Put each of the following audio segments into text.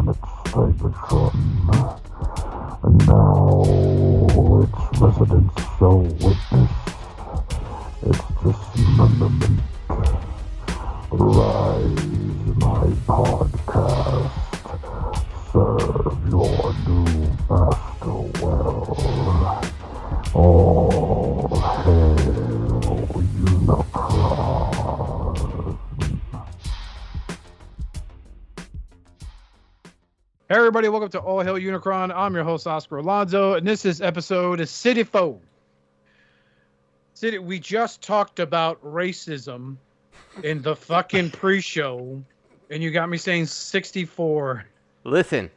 on its Cybertron, and now its residents shall witness its dismemberment. Rise, my podcast. Serve your new master well. All hail Unicron. Hey everybody, welcome to All Hail Unicron. I'm your host, Oscar Alonso, and this is episode Citty-Fo. We just talked about racism in the fucking pre-show, and you got me saying 64. Listen,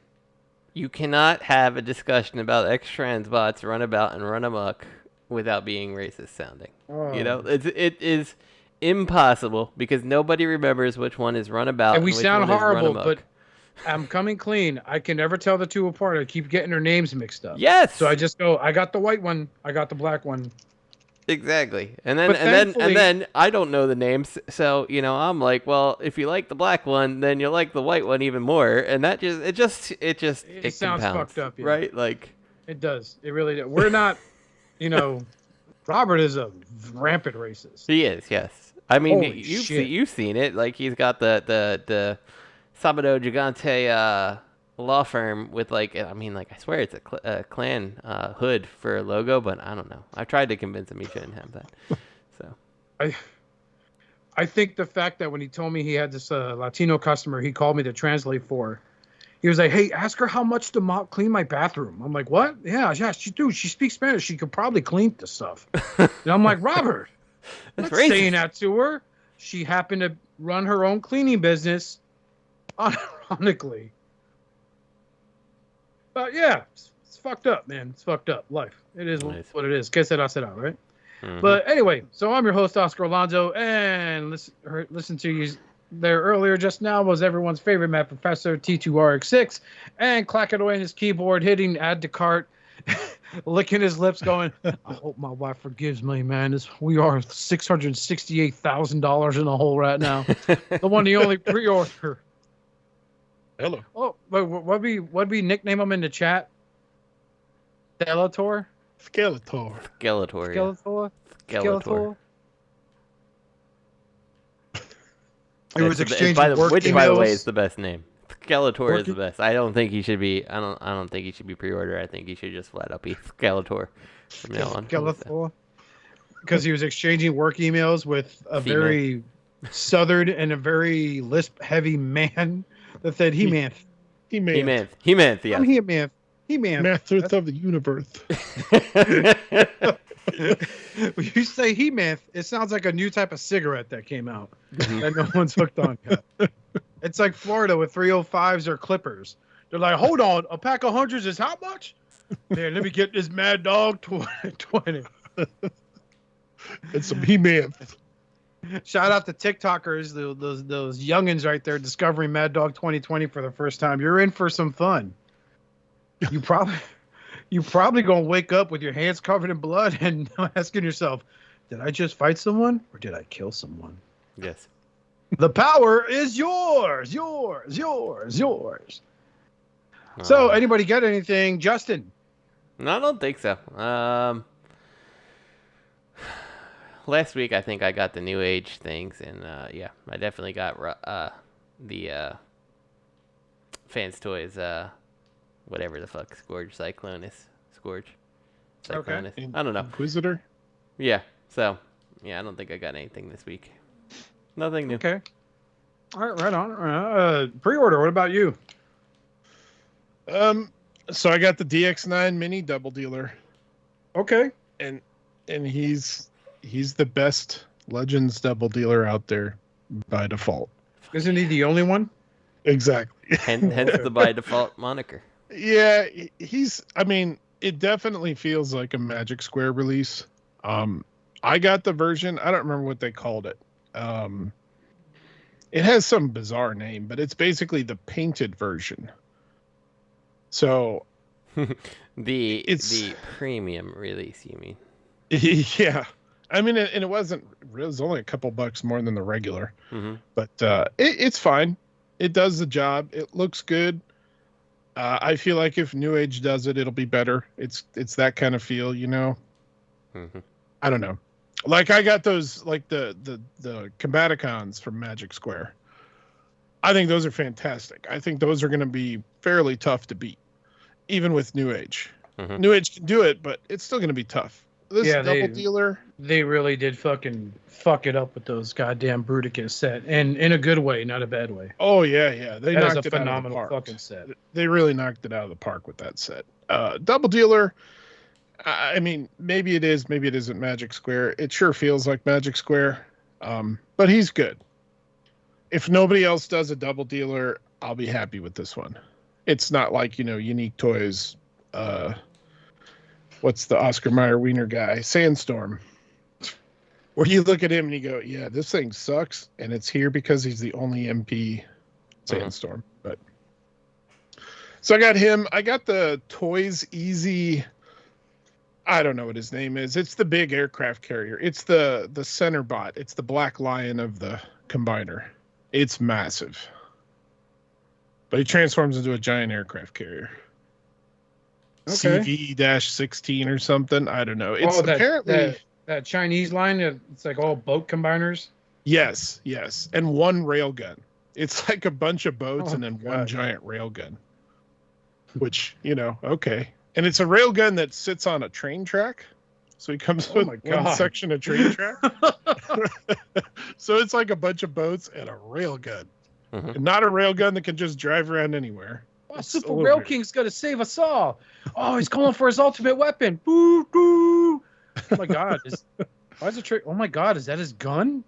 you cannot have a discussion about X-Trans bots run about and run amok without being racist sounding. You know, it is impossible because nobody remembers which one is runabout and we which sound one is horrible, run amok. but I'm coming clean. I can never tell the two apart. I keep getting their names mixed up. Yes. So I just go, I got the white one, I got the black one. Exactly. And then I don't know the names, so you know, I'm like, well, if you like the black one, then you'll like the white one even more, and that it sounds compounds, fucked up, yeah. right? Like it does. It really does. We're not, you know, Robert is a rampant racist. he is, yes. I mean, Holy shit. you've seen it. Like he's got the Sabado Gigante law firm with like, I mean, like I swear it's a Klan hood for a logo, but I don't know. I've tried to convince him he shouldn't have that. So I think the fact that when he told me he had this Latino customer he called me to translate for, he was like, hey, ask her how much to clean my bathroom. I'm like, what? Yeah, she speaks Spanish. She could probably clean the stuff. And I'm like, Robert, I'm not saying that to her. She happened to run her own cleaning business, ironically. But yeah, it's fucked up, man. It's fucked up. Life. It is what it is. Que será, será, right? Mm-hmm. But anyway, so I'm your host, Oscar Alonso, and listen to you there earlier just now was everyone's favorite math professor, T2RX6, and clacking away on his keyboard, hitting add to cart, licking his lips, going, I hope my wife forgives me, man. We are $668,000 in the hole right now. the only pre-order. Hello. Oh, what'd we nickname him in the chat? Skeletor? Skeletor. Skeletor. It was exchanging work which, emails. by the way, is the best name. Skeletor is the best. I don't think he should be. I don't think he should be pre-order. I think he should just flat up be Skeletor from now on. Skeletor. Because he was exchanging work emails with a very southern and a very lisp-heavy man that said He-Man. He-Man. Yeah. I'm He-Man. He-Man. Masters of the universe. When you say He-Man, it sounds like a new type of cigarette that came out that no one's hooked on yet. It's like Florida with 305s or Clippers. They're like, hold on, a pack of hundreds is how much? Man, let me get this Mad Dog 20. It's some He-Man. Shout out to TikTokers, those youngins right there discovering Mad Dog 2020 for the first time. You're in for some fun. You probably gonna wake up with your hands covered in blood and asking yourself, did I just fight someone or did I kill someone? Yes. The power is yours. So, anybody get anything, Justin? No, I don't think so. Last week I think I got the New Age things, and yeah, I definitely got the Fans Toys. Whatever the fuck, Scourge. Cyclonus. Okay. I don't know. Inquisitor? Yeah, so, yeah, I don't think I got anything this week. Nothing new. Okay. All right, right on. Pre-order, what about you? So I got the DX9 Mini Double Dealer. Okay. And he's the best Legends Double Dealer out there by default. Isn't he the only one? Exactly. Hence the by default moniker. Yeah, it definitely feels like a Magic Square release. I got the version, I don't remember what they called it. It has some bizarre name, but it's basically the painted version. So the premium release, you mean? Yeah. I mean, it was only a couple bucks more than the regular, but it's fine. It does the job. It looks good. I feel like if New Age does it, it'll be better. It's that kind of feel, you know. Mm-hmm. I don't know. Like I got those, like the Combaticons from Magic Square. I think those are fantastic. I think those are going to be fairly tough to beat, even with New Age. Mm-hmm. New Age can do it, but it's still going to be tough. This double dealer. They really did fucking fuck it up with those goddamn Bruticus set, and in a good way, not a bad way. Oh yeah. They That is knocked a it out of the phenomenal park. fucking set. They really knocked it out of the park with that set. Double dealer. I mean, maybe it is, maybe it isn't Magic Square. It sure feels like Magic Square, but he's good. If nobody else does a double dealer, I'll be happy with this one. It's not like, you know, Unique Toys. What's the Oscar Mayer Wiener guy? Sandstorm. Where you look at him and you go, yeah, this thing sucks, and it's here because he's the only MP Sandstorm. But so I got him. I got the Toys Easy. I don't know what his name is. It's the big aircraft carrier. It's the center bot. It's the Black Lion of the combiner. It's massive. But he transforms into a giant aircraft carrier. Okay. CV-16 or something. I don't know. It's apparently that Chinese line. It's like all boat combiners. Yes. And one railgun. It's like a bunch of boats and then one giant railgun. Which, you know, okay. And it's a railgun that sits on a train track. So he comes with one section of train track. So it's like a bunch of boats and a railgun. Mm-hmm. And not a railgun that can just drive around anywhere. Oh, Super Rail King's got to save us all. Oh, he's calling for his ultimate weapon. Boo, boo. Oh, my God. Why is it trick? Oh, my God. Is that his gun?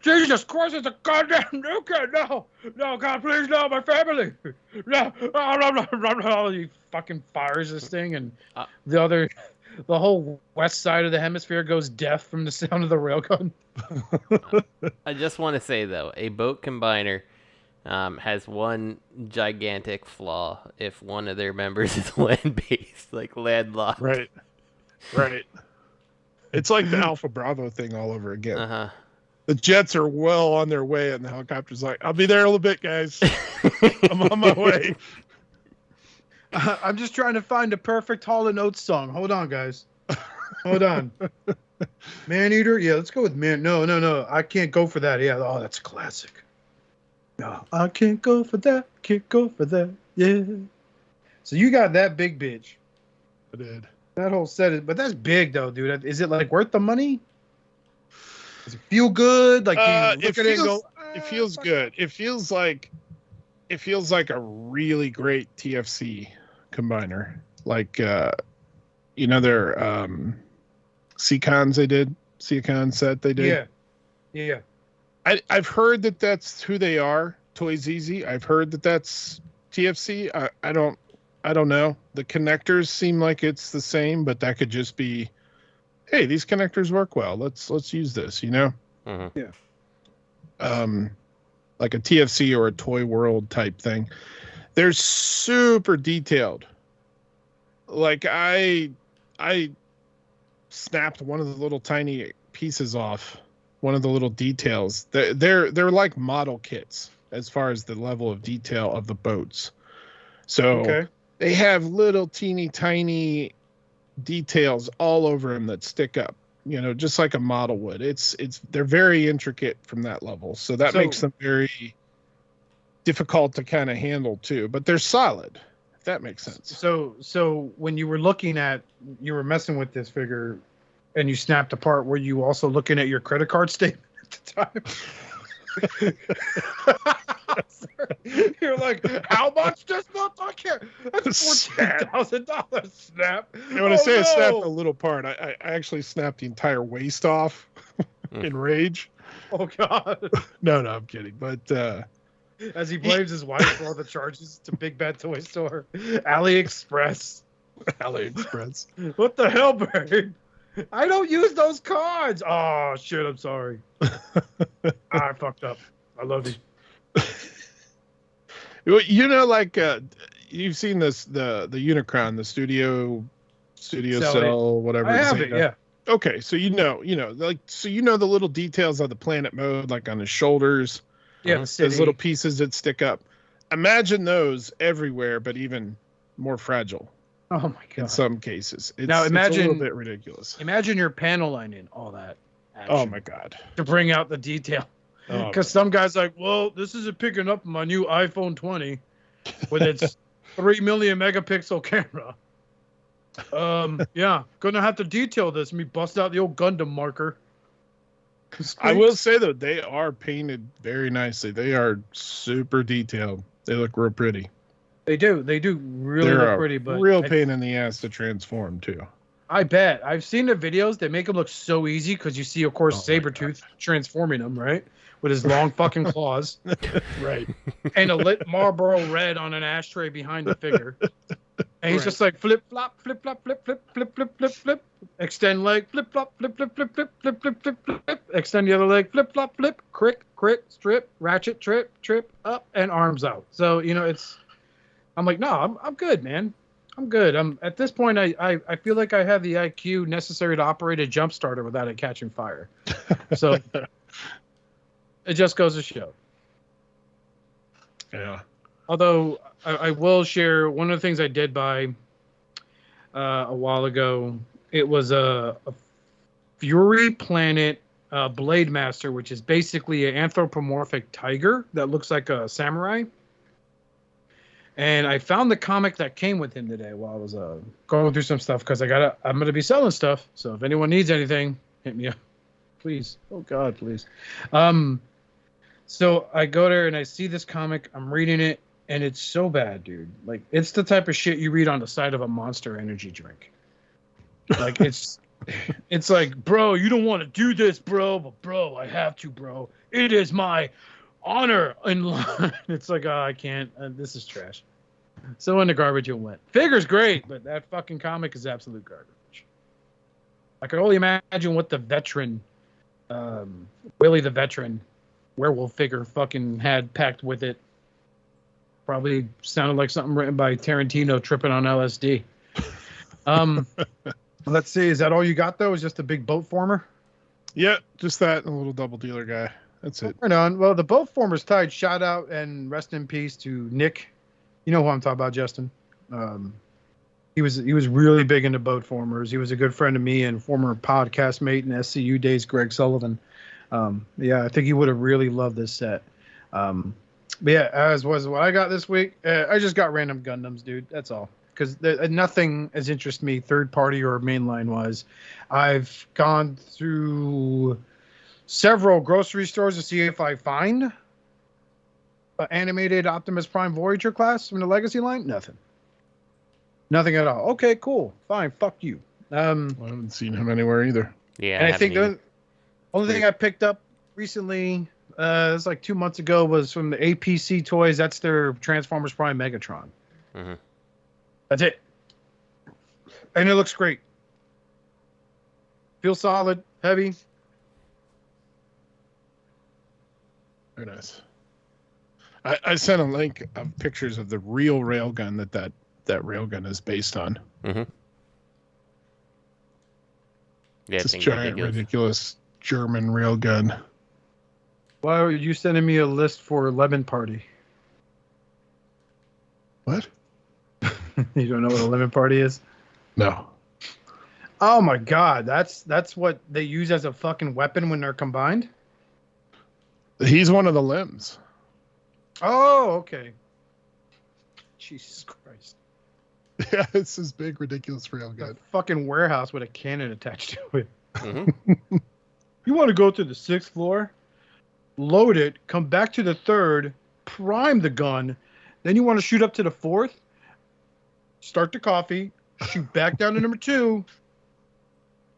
Jesus Christ, it's a goddamn nuke. No, God, please, no, my family. No. He fucking fires this thing, and the whole west side of the hemisphere goes deaf from the sound of the railgun. I just want to say, though, a boat combiner has one gigantic flaw if one of their members is land-based, like landlocked. Right. It's like the Alpha Bravo thing all over again. Uh-huh. The jets are well on their way, and the helicopter's like, I'll be there in a little bit, guys. I'm on my way. I'm just trying to find a perfect Hall & Oates song. Hold on, guys. Hold on. Man-Eater? Yeah, let's go with Man. No. I can't go for that. Yeah, oh, that's a classic. No, I can't go for that. Can't go for that. Yeah. So you got that big bitch. I did. That whole set is, but that's big though, dude. Is it like worth the money? Does it feel good? Like it feels good. It feels like a really great TFC combiner. Like you know their Seacon set they did. Yeah. I've heard that that's who they are, Toys Easy. I've heard that that's TFC. I don't know. The connectors seem like it's the same, but that could just be, hey, these connectors work well. Let's use this, you know? Mm-hmm. Yeah. Like a TFC or a Toy World type thing. They're super detailed. Like I snapped one of the little tiny pieces off, one of the little details. They're like model kits as far as the level of detail of the boats. So they have little teeny tiny details all over them that stick up, you know, just like a model would. They're very intricate from that level. So that makes them very difficult to kind of handle too, but they're solid, if that makes sense. So when you were messing with this figure and you snapped apart, were you also looking at your credit card statement at the time? You're like, how much this month? I can't. That's $14,000 snap. And when I say I snapped a little part, I actually snapped the entire waist off in rage. Oh God. No, I'm kidding. But as he blames his wife for all the charges to Big Bad Toy Store, AliExpress. What the hell, babe? I don't use those cards. Oh shit, I'm sorry. I fucked up. I love you. You know, like you've seen this the Unicron, the studio cell, whatever. I have it, yeah. Okay, so you know the little details of the planet mode, like on his shoulders. Yeah, those little pieces that stick up. Imagine those everywhere, but even more fragile. Oh my god! In some cases, it's a little bit ridiculous. Imagine your panel lining all that action. Oh my god! To bring out the detail, because some guys like, well, this isn't picking up my new iPhone 20 with its 3 million megapixel camera. Yeah, gonna have to detail this. Me bust out the old Gundam marker. I will say though, they are painted very nicely. They are super detailed. They look real pretty. They do really look pretty, but real pain in the ass to transform too. I bet. I've seen the videos. They make them look so easy because you see, of course, Sabretooth transforming them, right? With his long fucking claws. Right. And a lit Marlboro red on an ashtray behind the figure. And he's just like flip flop, flip flop, flip flip, flip flip, flip flip. Extend leg, flip flop, flip flip, flip flip, flip flip, flip flip. Extend the other leg, flip flop, flip, crick, strip, ratchet, trip, up, and arms out. So, it's... I'm like, no, I'm good, man. I'm good. I'm at this point. I feel like I have the IQ necessary to operate a jump starter without it catching fire. So it just goes to show. Yeah. Although I will share one of the things I did buy a while ago. It was a Fury Planet Blade Master, which is basically an anthropomorphic tiger that looks like a samurai. And I found the comic that came with him today while I was going through some stuff because I'm going to be selling stuff. So if anyone needs anything, hit me up, please. Oh God, please. So I go there and I see this comic. I'm reading it, and it's so bad, dude. Like, it's the type of shit you read on the side of a Monster Energy drink. Like, it's like, bro, you don't want to do this, bro, but bro, I have to, bro. It is my honor in line. It's like, I can't. This is trash. So in the garbage it went. Figure's great, but that fucking comic is absolute garbage. I could only imagine what the veteran, Willie the Veteran, werewolf figure fucking had packed with it. Probably sounded like something written by Tarantino tripping on LSD. Let's see. Is that all you got though? Is just a big boat former? Yeah, just that and a little double dealer guy. That's it. Right on. Well, the boat former's tied. Shout out and rest in peace to Nick. You know who I'm talking about, Justin. He was really big into boat formers. He was a good friend of me and former podcast mate in SCU days, Greg Sullivan. Yeah, I think he would have really loved this set. But yeah, as was what I got this week. I just got random Gundams, dude. That's all. Because nothing has interested me, third party or mainline wise. I've gone through several grocery stores to see if I find an animated Optimus Prime Voyager class from the Legacy line. Nothing at all. Okay, cool. Fine. Fuck you. I haven't seen him anywhere either. Yeah. And I think the only thing I picked up recently, it was like 2 months ago, was from the APC Toys. That's their Transformers Prime Megatron. Mm-hmm. That's it. And it looks great. Feels solid, heavy. Very nice. I sent a link of pictures of the real railgun that railgun is based on. Mm-hmm. Yeah, this giant, ridiculous German railgun. Why are you sending me a list for Lemon Party? What? You don't know what a lemon party is? No. Oh my God, that's what they use as a fucking weapon when they're combined? He's one of the limbs. Oh, okay. Jesus Christ. Yeah, it's this big, ridiculous railgun. A fucking warehouse with a cannon attached to it. Mm-hmm. You want to go to the 6th floor, load it, come back to the 3rd, prime the gun, then you want to shoot up to the 4th, start the coffee, shoot back down to number 2,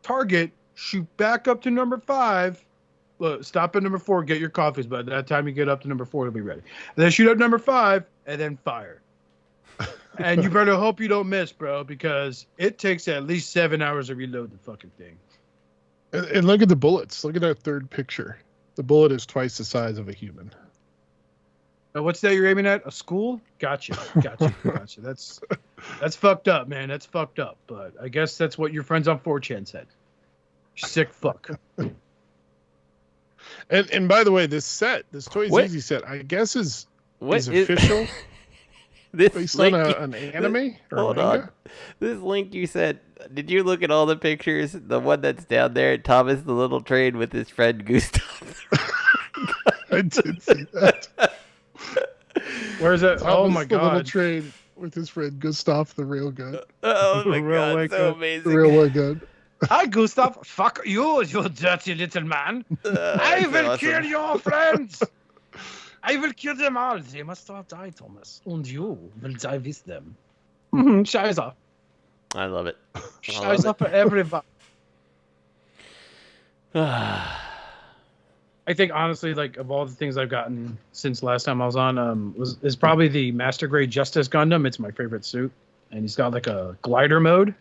target, shoot back up to number 5, stop at number 4, get your coffees. By that time you get up to number 4, it'll be ready. And then shoot up number 5, and then fire. And you better hope you don't miss, bro, because it takes at least 7 hours to reload the fucking thing. And look at the bullets. Look at that third picture. The bullet is twice the size of a human. What's that you're aiming at? A school? Gotcha. That's fucked up, man. That's fucked up. But I guess that's what your friends on 4chan said. Sick fuck. And by the way, this Toys Easy set, I guess is What is is official? this Based link? on an anime or Hold manga? on. This link you said. Did you look at all the pictures? The one that's down there, Thomas the Little Train with his friend Gustav. I did see that. Where's that? Oh Thomas my the Little god. Train with his friend Gustav the Railgun. Oh my Railway god, so gun. amazing. Railway gun. Hi, Gustav. Fuck you, you dirty little man. I That's will awesome. kill your friends. I will kill them all. They must all die, Thomas. And you will die with them. Scheiße. I love it. Scheiße for everybody. I I think honestly, like of all the things I've gotten since last time I was on, is probably the Master Grade Justice Gundam. It's my favorite suit, and he's got like a glider mode.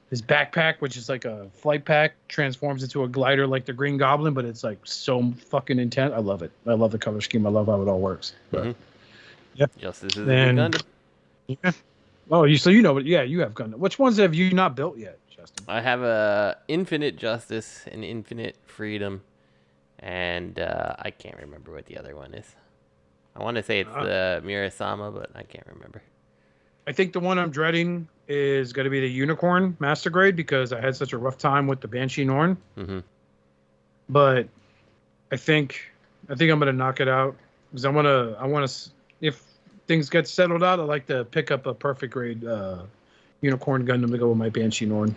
His backpack, which is like a flight pack, transforms into a glider like the Green Goblin, but it's like so fucking intense. I love it. I love the color scheme. I love how it all works. But, yeah. Justice is And- a Gundam. Yeah. Oh, you know, but yeah, you have Gundam. Which ones have you not built yet, Justin? I have a Infinite Justice and Infinite Freedom, and I can't remember what the other one is. I want to say it's the Mirasama, but I can't remember. I think the one I'm dreading is going to be the Unicorn Master Grade because I had such a rough time with the Banshee Norn. Mm-hmm. But I think I'm going to knock it out because I want to. If things get settled out, I'd like to pick up a perfect grade Unicorn Gundam to go with my Banshee Norn.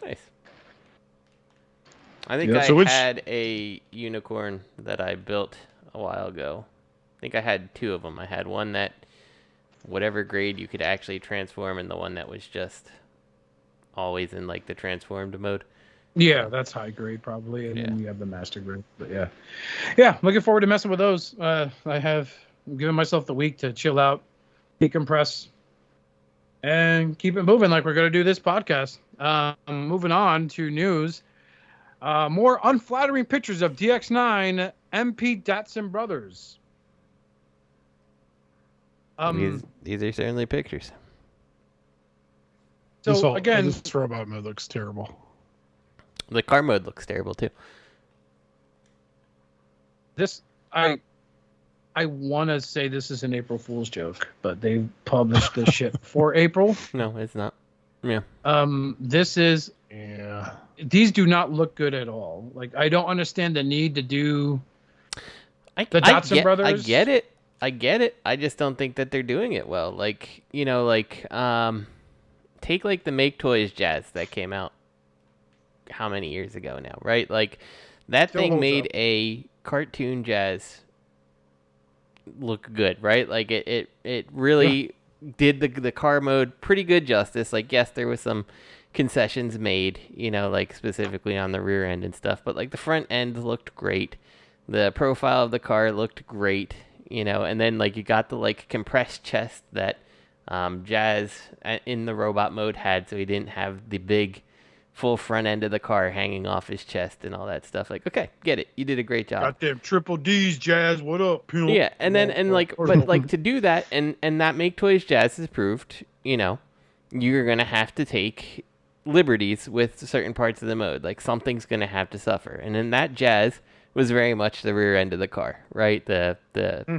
Nice. I think Yeah, I so which- had a unicorn that I built a while ago. I think I had two of them. I had one that whatever grade you could actually transform, and the one that was just always in like the transformed mode. Yeah, that's high grade probably, and then Yeah. you have the Master Grade. But yeah, looking forward to messing with those. I'm giving myself the week to chill out, decompress, and keep it moving like we're going to do this podcast. Moving on to news. More unflattering pictures of DX9 MP Datsun brothers. These are certainly pictures. So again, this robot mode looks terrible. The car mode looks terrible too. this I want to say this is an April Fool's joke, but they published this shit for April. No, it's not. Yeah. This is Yeah. these do not look good at all. Like I don't understand the need to do. The Datsun brothers? I get it. I just don't think that they're doing it well. Like, you know, like take like the Make Toys Jazz that came out how many years ago now, right? Like that Still thing holds made up. a cartoon Jazz look good, right? Like it really did the car mode pretty good justice. Like yes, there was some concessions made, you know, like specifically on the rear end and stuff, but like the front end looked great. The profile of the car looked great, you know, and then like you got the like compressed chest that Jazz in the robot mode had, so he didn't have the big full front end of the car hanging off his chest and all that stuff. Like, okay, get it. You did a great job. Got them triple D's, Jazz. What up? Pimp? Yeah, and then and like, but like to do that, and that Make Toys Jazz has proved, you know, you're gonna have to take liberties with certain parts of the mode. Like something's gonna have to suffer, and then that Jazz was very much the rear end of the car, right? The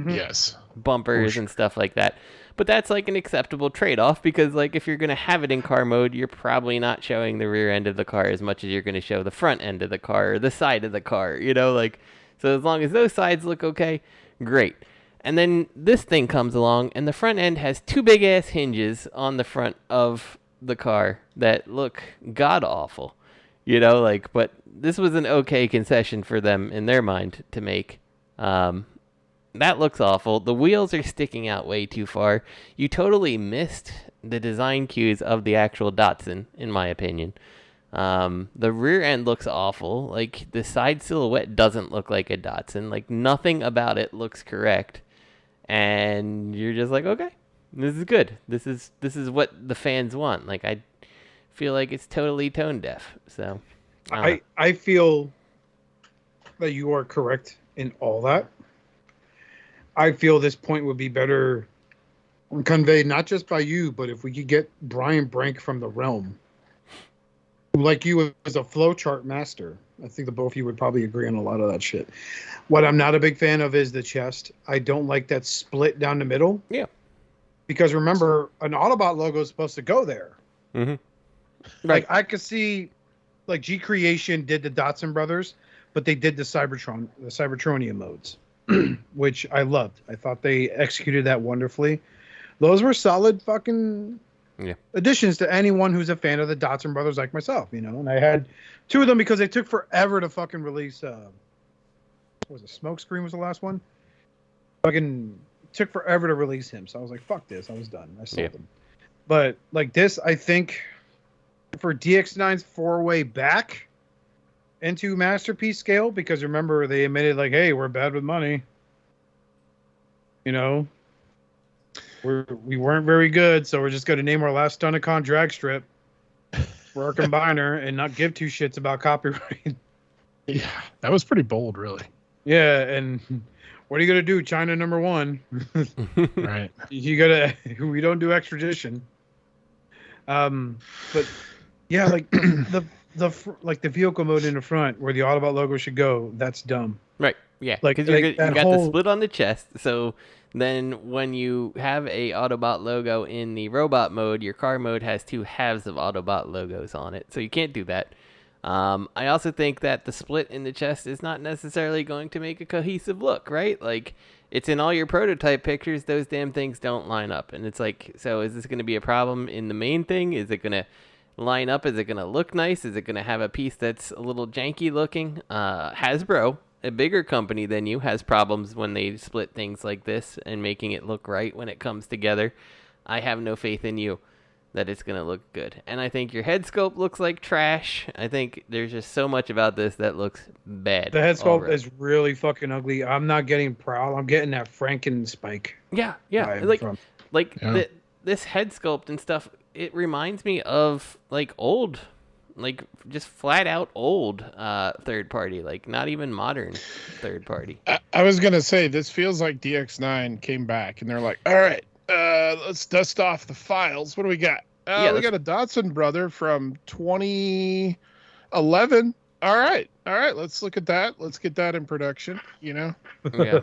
Yes. bumpers and stuff like that. But that's like an acceptable trade-off because like if you're going to have it in car mode, you're probably not showing the rear end of the car as much as you're going to show the front end of the car or the side of the car, you know, like so as long as those sides look okay, great. And then this thing comes along and the front end has two big ass hinges on the front of the car that look god awful. You know, like, but this was an okay concession for them in their mind to make. That looks awful. The wheels are sticking out way too far. You totally missed the design cues of the actual Datsun, in my opinion. The rear end looks awful. Like, the side silhouette doesn't look like a Datsun. Like, nothing about it looks correct. And you're just like, okay, this is good. This is what the fans want. Like, I feel like it's totally tone deaf. So I feel that you are correct in all that. I feel this point would be better conveyed not just by you, but if we could get Brian Brank from the Realm Like you as a flowchart master. I think the both of you would probably agree on a lot of that shit. What I'm not a big fan of is the chest. I don't like that split down the middle. Yeah. Because remember, an Autobot logo is supposed to go there. Mm-hmm. Like I could see, like G Creation did the Datsun brothers, but they did the Cybertronian modes, which I loved. I thought they executed that wonderfully. Those were solid fucking additions to anyone who's a fan of the Datsun brothers like myself, you know. And I had two of them because they took forever to fucking release. What was it? Smokescreen was the last one. Fucking took forever to release him, so I was like, "Fuck this!" I was done. I sold them. But like this, I think for DX9's 4-way back into masterpiece scale, because remember they admitted like, "Hey, we're bad with money." You know. We weren't very good, so we're just going to name our last Unicron drag strip for our combiner and not give two shits about copyright. Yeah, that was pretty bold, really. Yeah, and what are you going to do? China #1. Right. You got to. We don't do extradition. But yeah, like the vehicle mode in the front where the Autobot logo should go. That's dumb. Right. Yeah. Like because you got the split on the chest, so. Then when you have a Autobot logo in the robot mode, your car mode has two halves of Autobot logos on it. So you can't do that. I also think that the split in the chest is not necessarily going to make a cohesive look, right? Like, it's in all your prototype pictures, those damn things don't line up. And it's like, so is this going to be a problem in the main thing? Is it going to line up? Is it going to look nice? Is it going to have a piece that's a little janky looking? Hasbro, a bigger company than you, has problems when they split things like this and making it look right when it comes together. I have no faith in you that it's going to look good. And I think your head sculpt looks like trash. I think there's just so much about this that looks bad. The head sculpt is really fucking ugly. I'm not getting Prowl. I'm getting that Franken Spike. Yeah. This head sculpt and stuff, it reminds me of like old, like just flat out old third party, like not even modern third party. I was gonna say this feels like DX9 came back and they're like, all right, let's dust off the files. What do we got? We got a Datsun brother from 2011. All right, let's look at that. Let's get that in production. You know. Yeah.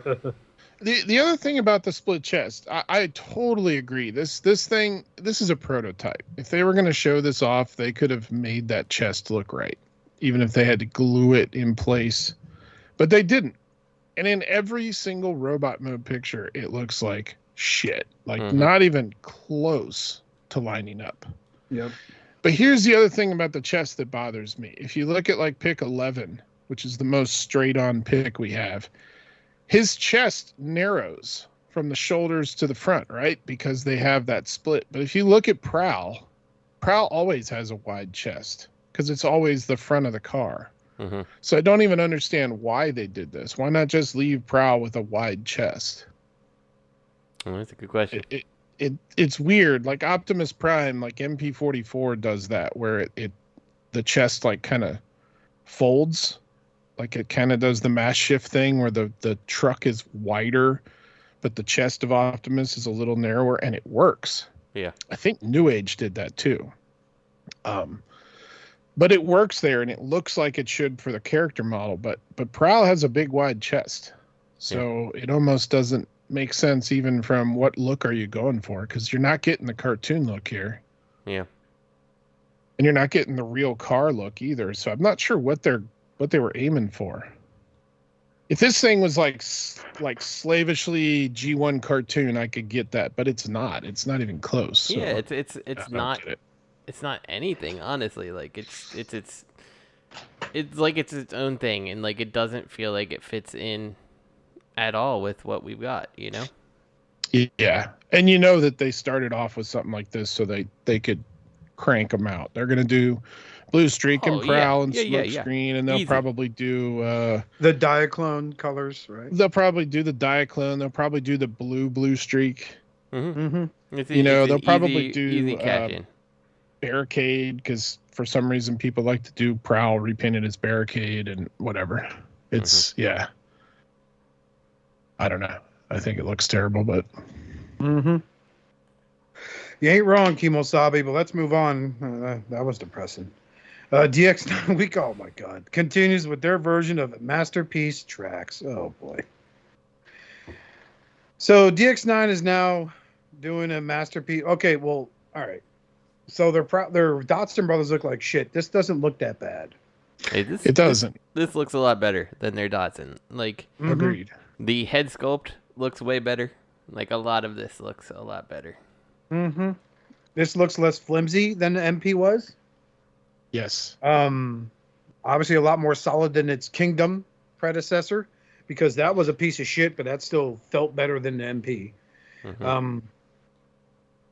The other thing about the split chest, I totally agree. This is a prototype. If they were going to show this off, they could have made that chest look right, even if they had to glue it in place. But they didn't. And in every single robot mode picture, it looks like shit. Like not even close to lining up. Yep. But here's the other thing about the chest that bothers me. If you look at like pick 11, which is the most straight on pick we have, his chest narrows from the shoulders to the front, right? Because they have that split. But if you look at Prowl always has a wide chest because it's always the front of the car. Mm-hmm. So I don't even understand why they did this. Why not just leave Prowl with a wide chest? Oh, that's a good question. It's weird. Like Optimus Prime, like MP-44 does that, where the chest like kind of folds. Like it kind of does the mass shift thing where the truck is wider, but the chest of Optimus is a little narrower, and it works. Yeah. I think New Age did that too. But it works there, and it looks like it should for the character model. But Prowl has a big wide chest, so it almost doesn't make sense even from what look are you going for, because you're not getting the cartoon look here. Yeah. And you're not getting the real car look either. So I'm not sure what they were aiming for. If this thing was like slavishly G1 cartoon, I could get that, but it's not. It's not even close. So yeah, it's not. It's not anything, honestly. Like it's like it's its own thing, and like it doesn't feel like it fits in at all with what we've got. You know. Yeah, and you know that they started off with something like this so they could crank them out. They're gonna do Blue Streak and Prowl and Smokescreen, and they'll probably do the Diaclone colors, right? They'll probably do the Diaclone. They'll probably do the Blue Streak. Mm-hmm. They'll probably do cash-in. Barricade, because for some reason people like to do Prowl repainted as Barricade and whatever. It's I don't know. I think it looks terrible, but you ain't wrong, Kimosabe. But let's move on. That was depressing. DX9 week. Oh my God! Continues with their version of Masterpiece Tracks. Oh boy. So DX9 is now doing a masterpiece. Okay, well, all right. So their Datsun brothers look like shit. This doesn't look that bad. Hey, It doesn't. This looks a lot better than their Datsun. Like, Agreed. the head sculpt looks way better. Like, a lot of this looks a lot better. Mm-hmm. This looks less flimsy than the MP was. Yes. Obviously a lot more solid than its Kingdom predecessor, because that was a piece of shit, but that still felt better than the MP. Mm-hmm.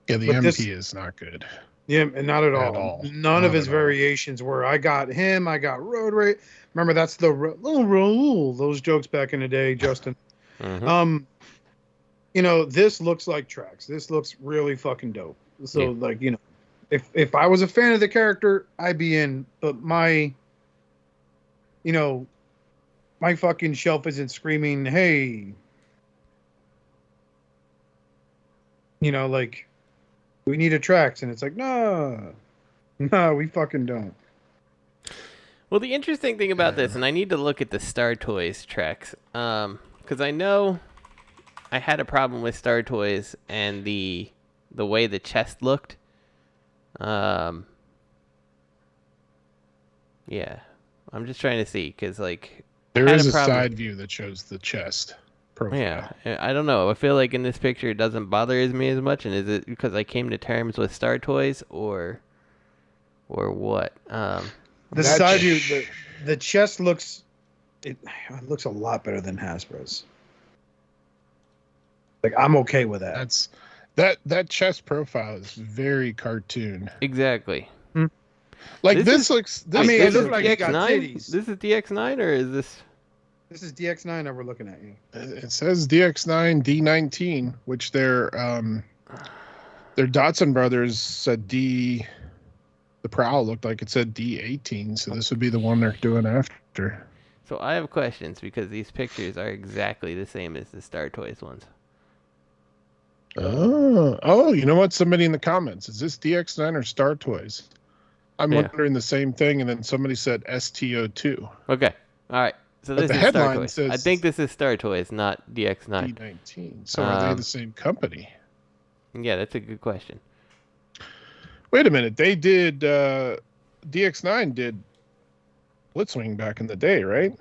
Yeah, the MP is not good. Yeah, and not at all. None Not of his at all. variations were. I got him. I got Road Rage. Remember, that's the those jokes back in the day, Justin. Mm-hmm. You know, this looks like tracks. This looks really fucking dope. So, like, you know, if I was a fan of the character, I'd be in. But my fucking shelf isn't screaming, hey, like, we need a tracks, and it's like, no, we fucking don't. Well, the interesting thing about this, and I need to look at the Star Toys tracks, because I know I had a problem with Star Toys and the way the chest looked. Yeah, I'm just trying to see, because, like, There is a problem. side view that shows the chest profile. Yeah, I don't know. I feel like in this picture it doesn't bother me as much, and is it because I came to terms with Star Toys, or what? The side view, the chest looks, it looks a lot better than Hasbro's. Like, I'm okay with that. That chest profile is very cartoon. Exactly. Like This looks. I mean, This it is looks like he got DX9? titties. This is DX9, or is this? This is DX9 that we're looking at. It says DX9 D19, which their Datsun brothers said D. The prowl looked like it said D18, so this would be the one they're doing after. So I have questions, because these pictures are exactly the same as the Star Toys ones. Oh, you know what? Somebody in the comments, is this DX9 or Star Toys? I'm wondering the same thing, and then somebody said STO2. Okay, all right. So But this the is Star headline Toys. says I think this is Star Toys, not DX9. D19. So are they the same company? Yeah, that's a good question. Wait a minute. They did DX9 did Blitzwing back in the day, right?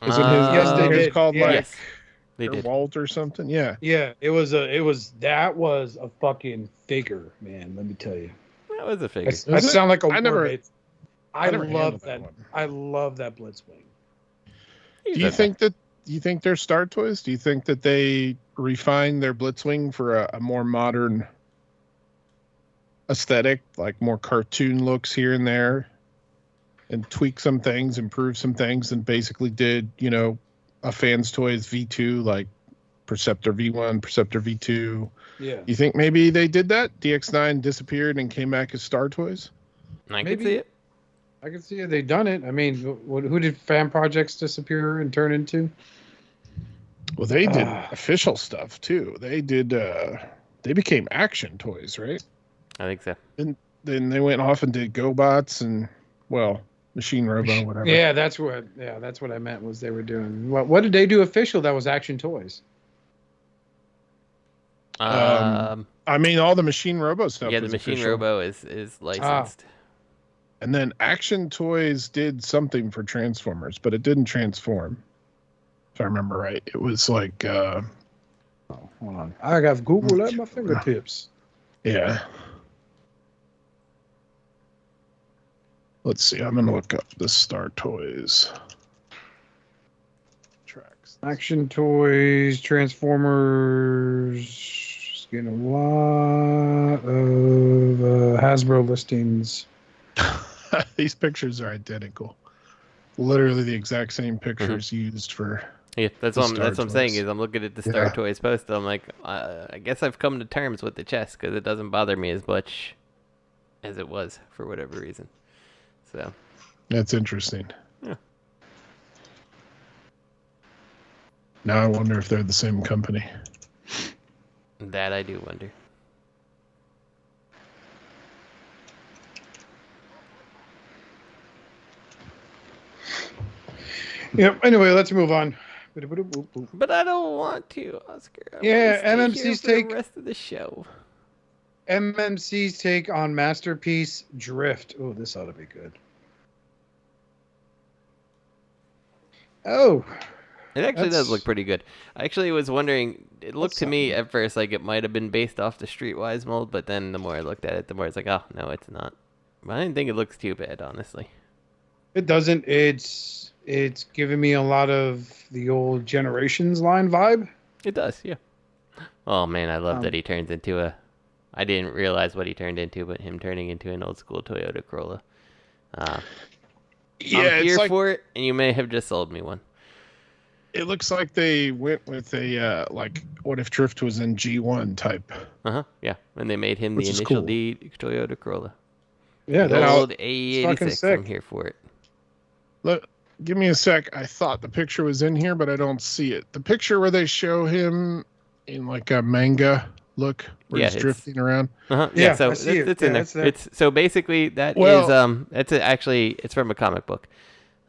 Isn't Yes, they his did. called Yeah. like Yes, they did. Walt or something? Yeah. Yeah, that was a fucking figure, man. Let me tell you. That was a figure. I sound like a I never- warhead. I never love handled that. one. I love that Blitzwing. He's Do you okay. think they're Star Toys? Do you think that they refined their Blitzwing for a more modern aesthetic, like more cartoon looks here and there, and tweak some things, improve some things, and basically did, a Fans Toys V2, like Perceptor V1, Perceptor V2. Yeah. You think maybe they did that? DX9 disappeared and came back as Star Toys? I Maybe. can see it. I can see they've done it. I mean, who did Fan Projects disappear and turn into? Well, they did official stuff too. They did. They became Action Toys, right? I think so. And then they went off and did GoBots and Machine Robo, whatever. Yeah, that's what I meant was they were doing. What did they do official that was Action Toys? I mean, all the Machine Robo stuff. Yeah, the was Machine official. Robo is licensed. And then Action Toys did something for Transformers, but it didn't transform. If I remember right, it was like. Hold on, I got Google at my fingertips. Yeah. Let's see. I'm gonna look up the Star Toys tracks. Action Toys, Transformers. Just getting a lot of Hasbro listings. These pictures are identical. Literally the exact same pictures used for. Yeah, that's The what I'm Star saying. Toys. Is I'm looking at the Star Yeah. Toys post. I'm like, I guess I've come to terms with the chest, because it doesn't bother me as much as it was for whatever reason. So That's interesting. Yeah. Now I wonder if they're the same company. that I do wonder. Yep. Anyway, let's move on. But I don't want to, Oscar. I Yeah, want to stay here MMC's for take. the rest of the show. MMC's take on Masterpiece Drift. Oh, this ought to be good. Oh. It actually does look pretty good. I actually was wondering, it looked to me at first like it might have been based off the Streetwise mold, but then the more I looked at it, the more it's like, oh, no, it's not. But I didn't think it looks too bad, honestly. It doesn't. It's giving me a lot of the old Generations line vibe. It does, yeah. Oh, man, I love that he turns into a... I didn't realize what he turned into, but him turning into an old school Toyota Corolla. I'm here for it, and you may have just sold me one. It looks like they went with a, what if Drift was in G1 type. Yeah. And they made him the initial cool. D Toyota Corolla. Yeah, the old AE86. I'm here for it. Look, give me a sec. I thought the picture was in here, but I don't see it. The picture where they show him in like a manga look, where he's drifting around. Yeah, so it's in there. It's so basically that is actually it's from a comic book.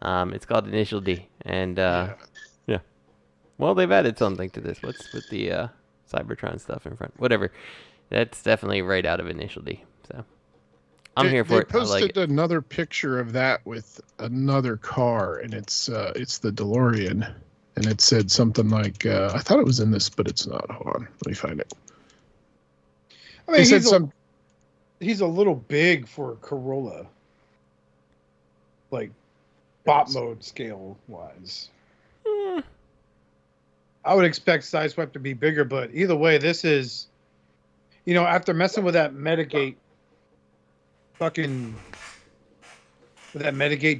It's called Initial D, and yeah. Well, they've added something to this. What's with the Cybertron stuff in front? Whatever. That's definitely right out of Initial D. So I'm here for it. They posted I like it. Another picture of that with another car, and it's the DeLorean, and it said something like I thought it was in this, but it's not. Hold on, let me find it. I mean, he's a little big for a Corolla, like bot mode scale wise. I would expect Sideswipe to be bigger, but either way, this is, after messing with that Metagate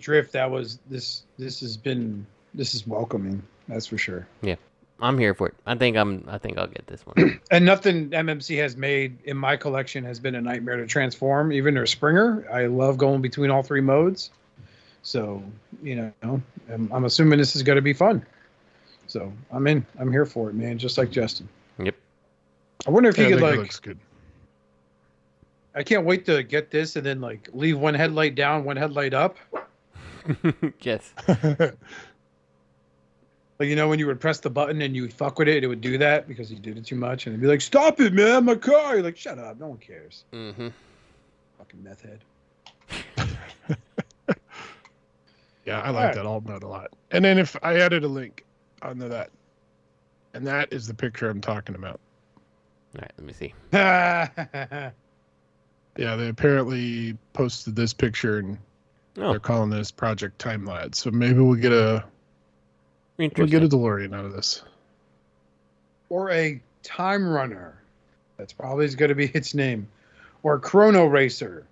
drift, that was this is welcoming. That's for sure. Yeah. I'm here for it. I think I'll get this one. And nothing MMC has made in my collection has been a nightmare to transform. Even their Springer, I love going between all three modes. So, I'm assuming this is going to be fun. So I'm in. I'm here for it, man. Just like Justin. Yep. I wonder if he could it looks good. I can't wait to get this and then leave one headlight down, one headlight up. Yes. When you would press the button and you would fuck with it, it would do that because you did it too much, and it'd be like, "Stop it, man! My car!" You're like, "Shut up! No one cares." Mm-hmm. Fucking meth head. Yeah, I like that alt mode a lot. And then if I added a link onto that, and that is the picture I'm talking about. All right, let me see. Yeah, they apparently posted this picture, and they're calling this Project Time Lapse. So maybe we'll get a DeLorean out of this, or a Time Runner. That's probably going to be its name, or Chrono Racer.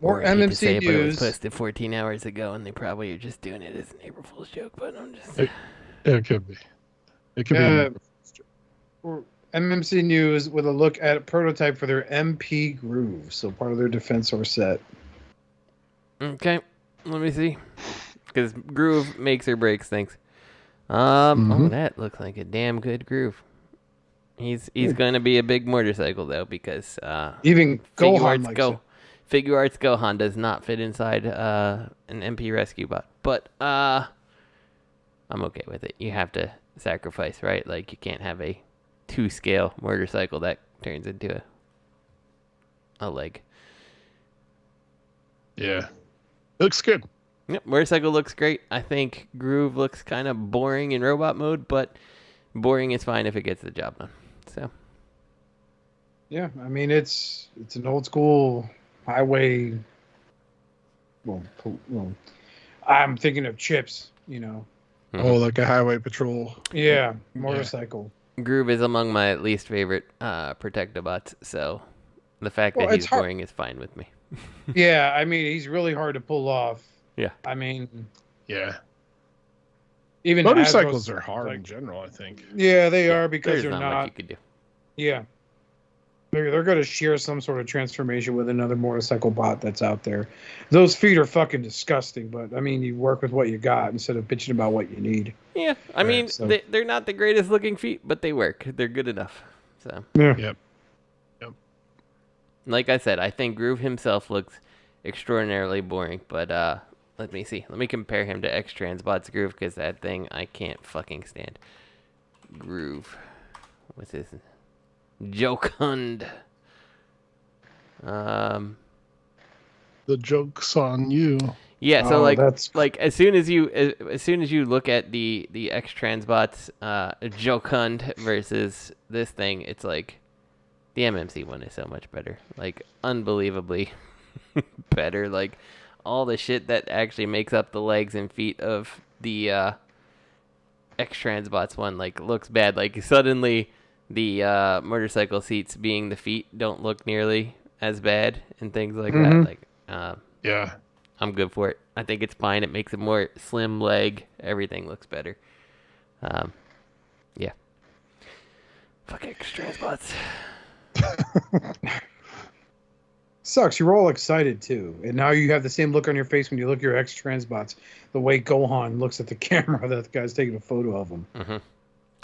Or MMC News. But it was posted 14 hours ago, and they probably are just doing it as an April Fool's joke. But I'm just. It could be. It could be. Or MMC News with a look at a prototype for their MP Groove, so part of their Defensor set. Okay, let me see. Because Groove makes or breaks things. Oh, that looks like a damn good Groove. He's going to be a big motorcycle though, because even Gohan likes it. Figure Arts Gohan does not fit inside an MP Rescue Bot, but I'm okay with it. You have to sacrifice, right? Like you can't have a 2-scale motorcycle that turns into a leg. Yeah, looks good. Yep, motorcycle looks great. I think Groove looks kind of boring in robot mode, but boring is fine if it gets the job done. So. Yeah, I mean it's an old school highway. Well, I'm thinking of Chips, Oh, like a highway patrol. Yeah, motorcycle. Yeah. Groove is among my least favorite Protectobots, so the fact that he's boring is fine with me. Yeah, I mean he's really hard to pull off. Yeah. I mean. Yeah. Even motorcycles are hard in general, I think. Yeah, they are because they're not much you could do. Yeah. They're going to share some sort of transformation with another motorcycle bot that's out there. Those feet are fucking disgusting, but I mean, you work with what you got instead of bitching about what you need. Yeah, I mean, they're not the greatest looking feet, but they work. They're good enough. So. Yeah. Yep. Like I said, I think Groove himself looks extraordinarily boring, but Let me see. Let me compare him to X-Transbot's Groove, because that thing I can't fucking stand. Groove. What's his? Jokund. The joke's on you. Yeah, so that's... like as soon as you look at the X-Transbots Jokund versus this thing, it's like the MMC one is so much better. Like unbelievably better. Like all the shit that actually makes up the legs and feet of the X-Transbots one like looks bad. Like suddenly the motorcycle seats being the feet don't look nearly as bad and things like that. Like yeah. I'm good for it. I think it's fine. It makes it more slim leg. Everything looks better. Yeah. Fuck X-Transbots. Sucks. You were all excited too, and now you have the same look on your face when you look at your X-Transbots. The way Gohan looks at the camera that the guy's taking a photo of him. Mm-hmm.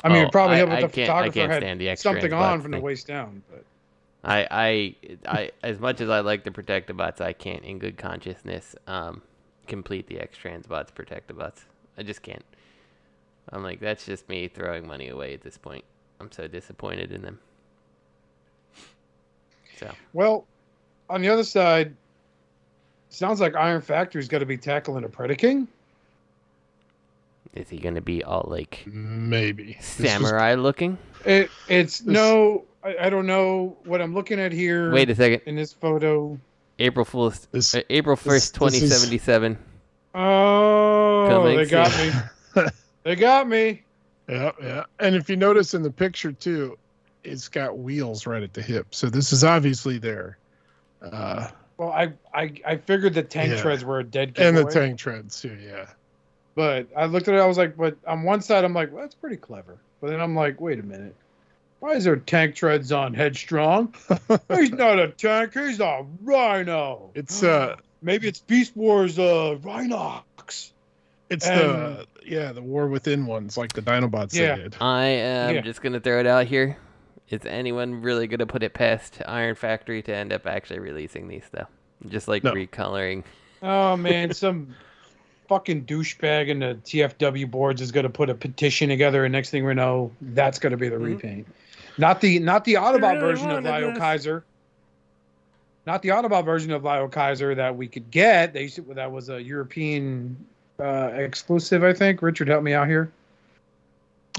I mean, it probably helped with the I photographer can't had stand the something on from the thing. waist down. But I as much as I like the Protectobots, I can't in good consciousness complete the X-Transbots Protectobots. I just can't. I'm like, that's just me throwing money away at this point. I'm so disappointed in them. So well, on the other side, sounds like Iron Factory's got to be tackling a Predaking. is he gonna be all like Maybe samurai looking? I don't know what I'm looking at here. Wait a second. In this photo, April 1st, 2077. Oh, Coming they got soon. me. They got me. Yeah. And if you notice in the picture too, it's got wheels right at the hip. So this is obviously there. Well, I figured the tank treads were a dead giveaway. And the tank treads too, yeah. But I looked at it, I was like, but on one side I'm like, well, that's pretty clever. But then I'm like, wait a minute. Why is there tank treads on Headstrong? He's not a tank, he's a rhino. It's maybe it's Beast Wars Rhinox. It's the War Within ones, like the Dinobots they did. I am just gonna throw it out here. Is anyone really gonna put it past Iron Factory to end up actually releasing these though? Just like recoloring. Oh man, some fucking douchebag in the TFW boards is gonna put a petition together, and next thing we know, that's gonna be the repaint. Not the Autobot version of Lyle Kaiser. Not the Autobot version of Lyle Kaiser that we could get. That was a European exclusive, I think. Richard, help me out here.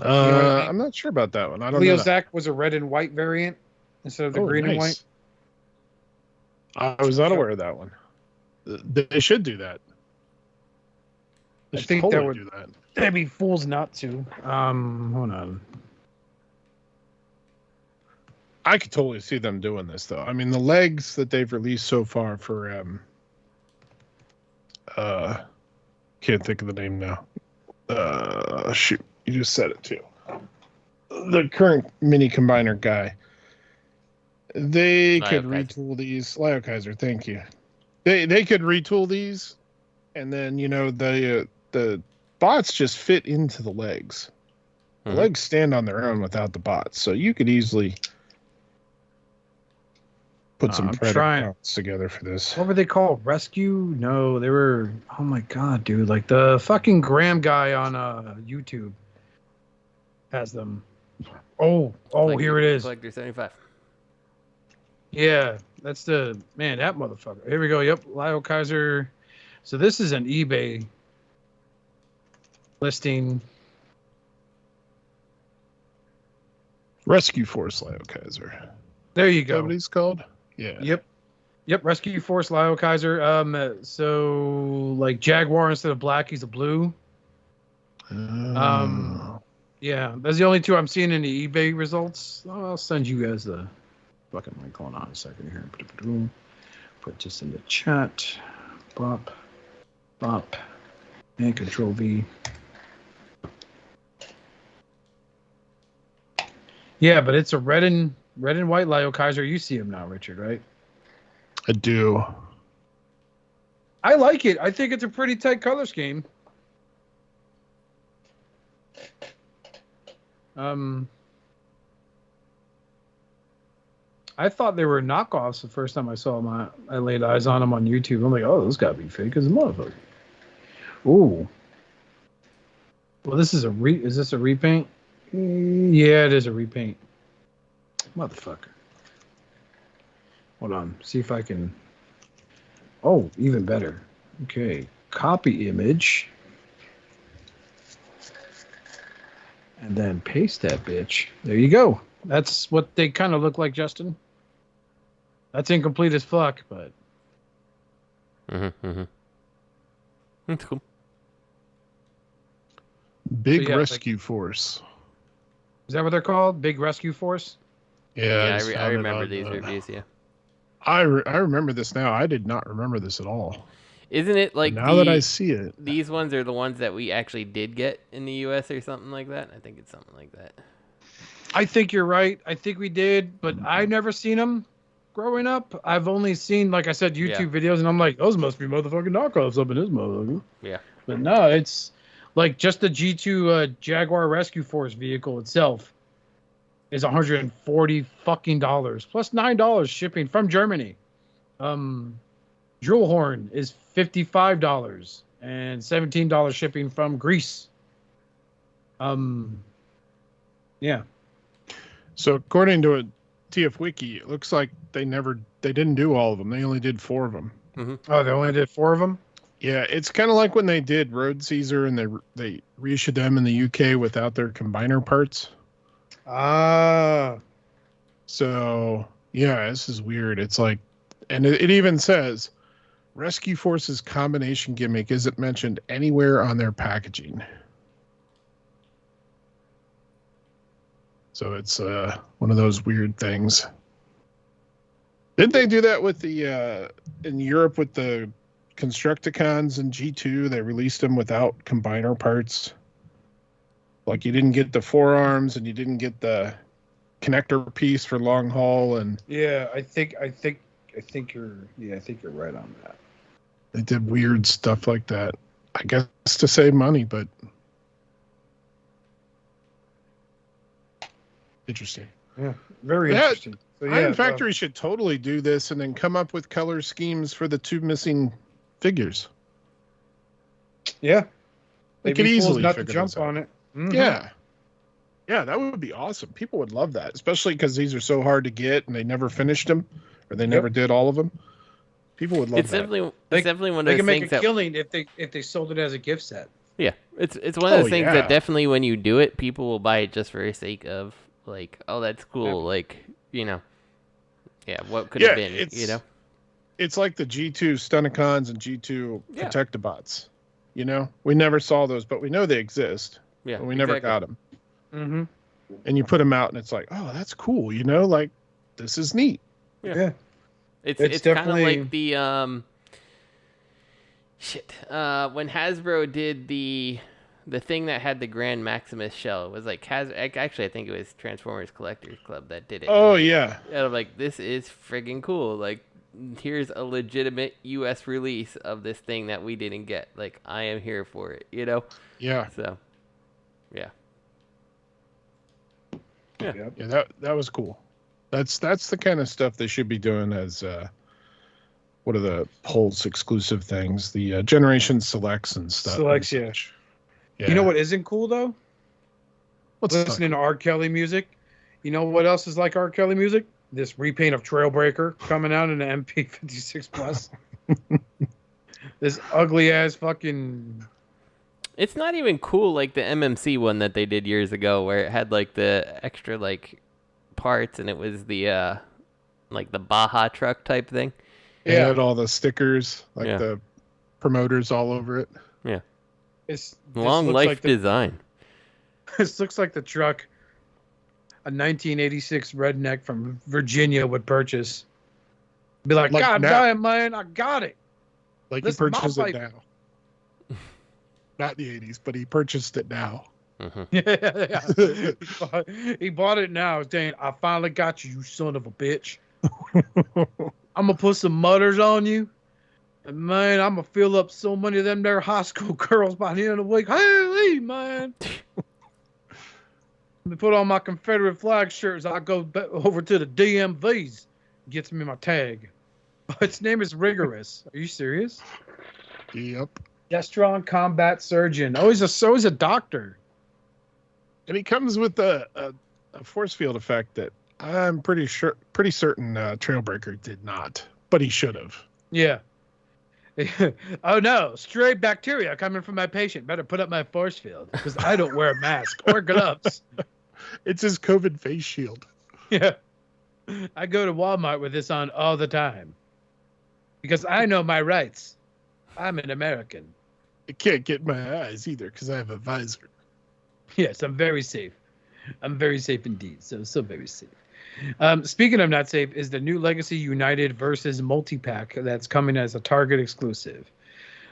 I'm not sure about that one. I don't know. Leo Zach was a red and white variant instead of the green and white. I was not aware of that one. They should do that. I think that would do that. They'd be fools not to. Hold on. I could totally see them doing this though. I mean, the legs that they've released so far for can't think of the name now. Shoot, you just said it too. The current mini combiner guy. They could retool these. Lyle Kaiser, thank you. They could retool these, and then the bots just fit into the legs. The legs stand on their own without the bots, so you could easily put some Predators together for this. What were they called? Rescue? No, they were. Oh my god, dude! Like the fucking Graham guy on YouTube has them. Oh, here it is. Collector 75. Yeah, that's that motherfucker. Here we go. Yep, Lyle Kaiser. So this is an eBay listing. Rescue Force Lyle Kaiser. There you go. Is that what he's called? Yeah. Yep. Rescue Force Lyle Kaiser. So like Jaguar instead of black, he's a blue. Yeah, that's the only two I'm seeing in the eBay results. I'll send you guys the fucking link. Hold on a second here. Put this in the chat. Bop, and Control V. Yeah, but it's a red and white Lyle Kaiser. You see him now, Richard, right? I do. I like it. I think it's a pretty tight color scheme. I thought they were knockoffs the first time I saw them. I laid eyes on them on YouTube. I'm like, oh, those gotta be fake as a motherfucker. Ooh. Well, this is is this a repaint? Yeah, it is a repaint. Motherfucker. Hold on. See if I can. Oh, even better. Okay. Copy image. And then paste that bitch. There you go. That's what they kind of look like, Justin. That's incomplete as fuck, but. That's cool. Big So, yeah, Rescue Force. Is that what they're called? Big Rescue Force? Yeah, just I found it remember on, these reviews. Yeah. I remember this now. I did not remember this at all. Isn't it like Now that I see it, these ones are the ones that we actually did get in the U.S. or something like that? I think it's something like that. I think you're right. I think we did, but I've never seen them growing up. I've only seen, like I said, YouTube videos, and I'm like, those must be motherfucking knockoffs up in this motherfucker. Yeah. But no, it's like just the G2 Jaguar Rescue Force vehicle itself is $140 fucking dollars plus $9 shipping from Germany. Jewel Horn is $55 and $17 shipping from Greece. Yeah. So according to a TF Wiki, it looks like they didn't do all of them. They only did 4 of them. Mm-hmm. Oh, they only did 4 of them? Yeah, it's kind of like when they did Road Caesar and they reissued them in the UK without their combiner parts. Ah. So, yeah, this is weird. It's like, and it even says, Rescue Force's combination gimmick isn't mentioned anywhere on their packaging. So it's one of those weird things. Didn't they do that with the in Europe with the Constructicons and G2? They released them without combiner parts. Like you didn't get the forearms and you didn't get the connector piece for long haul, and Yeah, I think you're right on that. they did weird stuff like that. I guess to save money, but interesting. Yeah, very Yeah, interesting. So, yeah, Iron Factory should totally do this and then come up with color schemes for the 2 missing figures. Yeah, They could easily not to figure jump this out. on it. Mhm. Yeah, that would be awesome. People would love that, especially because these are so hard to get and they never finished them, or they never did all of them. People would love It's that. definitely one of They those can make things a that killing if they sold it as a gift set. yeah, it's one of those things yeah. that definitely when you do it, people will buy it just for the sake of like, oh, that's cool, like what could have been, It's like the G2 Stunicons and G2 Protectobots. We never saw those, but we know they exist. Yeah, but we never got them. Mm-hmm. And you put them out, and it's like, oh, that's cool. Like this is neat. Yeah. It's kind of definitely like the when Hasbro did the thing that had the Grand Maximus shell. It was like actually I think it was Transformers Collectors Club that did it. Oh yeah. And I'm like, this is friggin' cool. Like, here's a legitimate U.S. release of this thing that we didn't get. Like, I am here for it. Yeah. So, yeah. Yep. Yeah, that was cool. That's the kind of stuff they should be doing as what are the Pulse exclusive things? The Generation Selects and stuff. Selects, yeah. You know what isn't cool though? What's listening to R. Kelly music. You know what else is like R. Kelly music? This repaint of Trailbreaker coming out in the MP-56 Plus. This ugly ass fucking. It's not even cool like the MMC one that they did years ago, where it had like the extra like parts, and it was the like the Baja truck type thing. It had all the stickers, like the promoters all over it. Yeah. This Long looks life like design. This looks like the truck a 1986 redneck from Virginia would purchase. Be like God damn, man, I got it. Like he purchased it now. Not the 80s, but he purchased it now. Mm-hmm. Yeah. He bought it now. Saying, I finally got you, you son of a bitch. I'm going to put some mutters on you. And, man, I'm going to fill up so many of them there high school girls by the end of the week. Hey, man. Let me put on my Confederate flag shirts. I go over to the DMVs. Gets me my tag. Its name is Rigorous. Are you serious? Yep. Destron Combat Surgeon. Oh, he's a doctor. And he comes with a force field effect that I'm pretty certain Trailbreaker did not, but he should have. Yeah. Oh no, stray bacteria coming from my patient. Better put up my force field because I don't wear a mask or gloves. It's his COVID face shield. Yeah. I go to Walmart with this on all the time because I know my rights. I'm an American. I can't get my eyes either because I have a visor. Yes, I'm very safe. I'm very safe indeed. So very safe. Speaking of not safe, is the new Legacy United versus Multipack that's coming as a Target exclusive.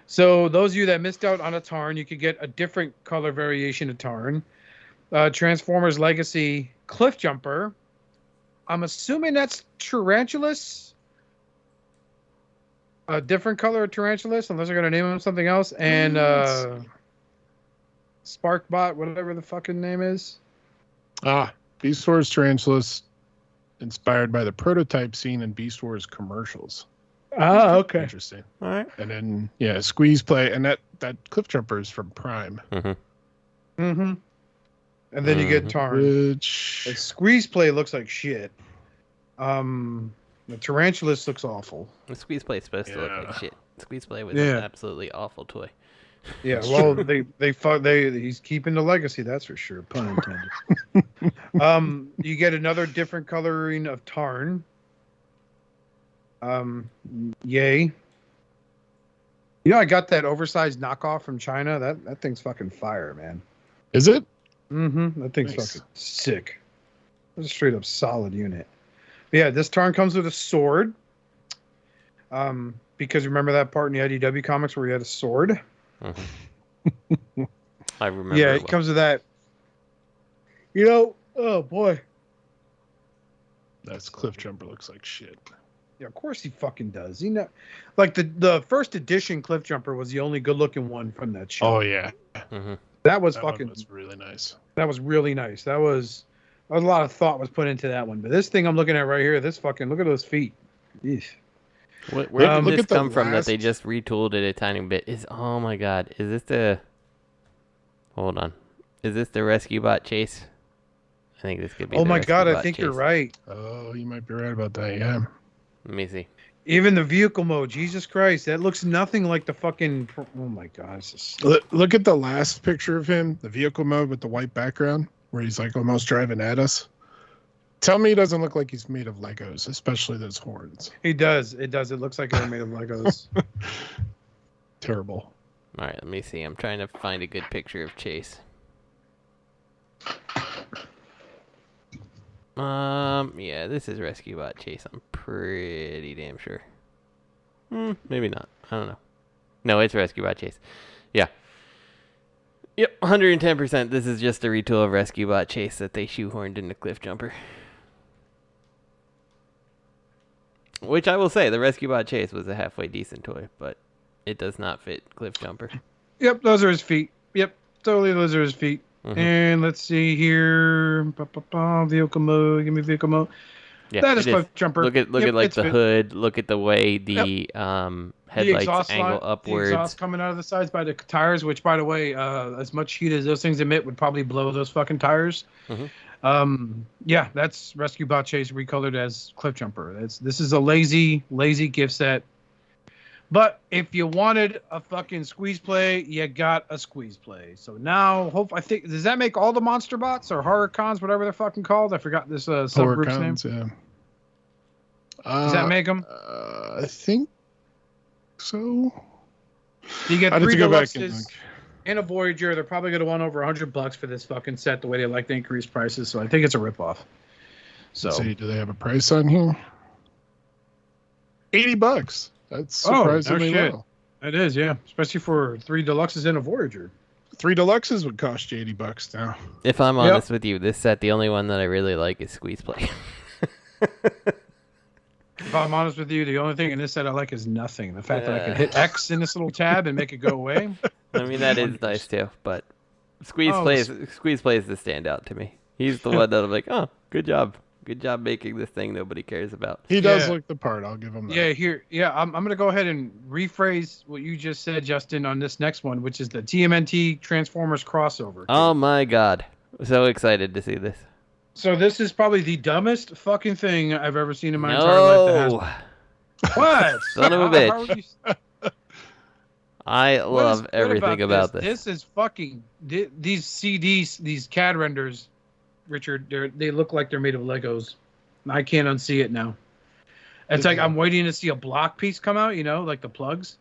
So those of you that missed out on a Tarn, you could get a different color variation of Tarn. Transformers Legacy Cliff Jumper. I'm assuming that's Tarantulas. A different color of Tarantulas, unless they're going to name him something else. And Sparkbot, whatever the fucking name is. Beast Wars Tarantulas, inspired by the prototype seen in Beast Wars commercials. Okay. Interesting. All right. And then, Squeeze Play. And that Cliff Jumper is from Prime. Mm-hmm. Mm-hmm. And then you get Tarn. Which... The Squeeze Play looks like shit. The Tarantulas looks awful. The Squeeze Play is supposed to look like shit. Squeeze Play was Yeah. an absolutely awful toy. Yeah, well, he's keeping the legacy, that's for sure. Pun intended. You get another different coloring of Tarn. Yay. You know, I got that oversized knockoff from China. That thing's fucking fire, man. Is it? Mm-hmm. That thing's Nice. fucking sick. It's a straight up solid unit. But yeah, this Tarn comes with a sword. Because remember that part in the IDW comics where he had a sword? Mm-hmm. I remember. Yeah, it it well. comes with that. You know, oh boy. That's Cliff Jumper looks like shit. Yeah, of course he fucking does. You know, like the first edition Cliff Jumper was the only good looking one from that show. Oh, yeah. Mm-hmm. That was That fucking. one was really nice. That was really nice. That was a lot of thought was put into that one. But this thing I'm looking at right here, this fucking look at those feet. Eesh. Where did look this at the come from that they last- just retooled it a tiny bit? Oh my god. Is this the... Hold on. Is this the Rescue Bot chase? I think this could be Oh the my Rescue god, I Bot think chase. you're right. Oh, you might be right about that, yeah. Let me see. Even the vehicle mode, Jesus Christ, that looks nothing like the fucking. Oh my god, it's just... Look at the last picture of him, the vehicle mode with the white background, where he's like almost driving at us. Tell me he doesn't look like he's made of Legos, especially those horns. He does. It does. It looks like they're made of Legos. Terrible. All right, let me see. I'm trying to find a good picture of Chase. Yeah, this is Rescue Bot Chase. I'm pretty damn sure. Maybe not. I don't know. No, it's Rescue Bot Chase. Yeah. Yep, 110%. This is just a retool of Rescue Bot Chase that they shoehorned into Cliff Jumper. Which I will say, the Rescue Bot Chase was a halfway decent toy, but it does not fit Cliff Jumper. Yep, those are his feet. Yep, totally those are his feet. Mhm. And let's see here. Vehicle mode. Give me vehicle mode. Yeah, That is it Cliff Jumper. Look at Yep, like it's the fit. hood. Look at the way the The headlights exhaust angle line- upwards. The exhaust coming out of the sides by the tires, which, by the way, as much heat as those things emit would probably blow those fucking tires. Mhm. Yeah, that's Rescue Bot Chase recolored as Cliff Jumper. This is a lazy gift set. But if you wanted a fucking squeeze play, you got a squeeze play. So now, I think, does that make all the monster bots or horror cons, whatever they're fucking called? I forgot this subgroup's name. Yeah. Does that make them? I think so. You get I'd have 3 to go back and deluxes look. and a Voyager. They're probably going to want over $100 for this fucking set, the way they like to increase prices. So I think it's a ripoff. So Let's see, do they have a price on here? $80. That's Oh, no surprisingly shit. low. it is, yeah, especially for 3 deluxes and a Voyager. 3 deluxes would cost you $80 now. If I'm Yep. honest with you, this set, the only one that I really like is Squeeze Play. If I'm honest with you, the only thing in this set I like is nothing. The fact that I can hit X in this little tab and make it go away. I mean, that is nice too, but Squeeze Oh, Play is the standout to me. He's the one that I'm like, oh, good job. Good job making this thing nobody cares about. He does look the part. I'll give him that. I'm going to go ahead and rephrase what you just said, Justin, on this next one, which is the TMNT Transformers crossover. Oh my god. So excited to see this. So this is probably the dumbest fucking thing I've ever seen in my entire life. What? Son of a bitch. I love everything about this. This is fucking... These CDs, these CAD renders, Richard, they look like they're made of Legos. I can't unsee it now. It's like I'm waiting to see a block piece come out, like the plugs.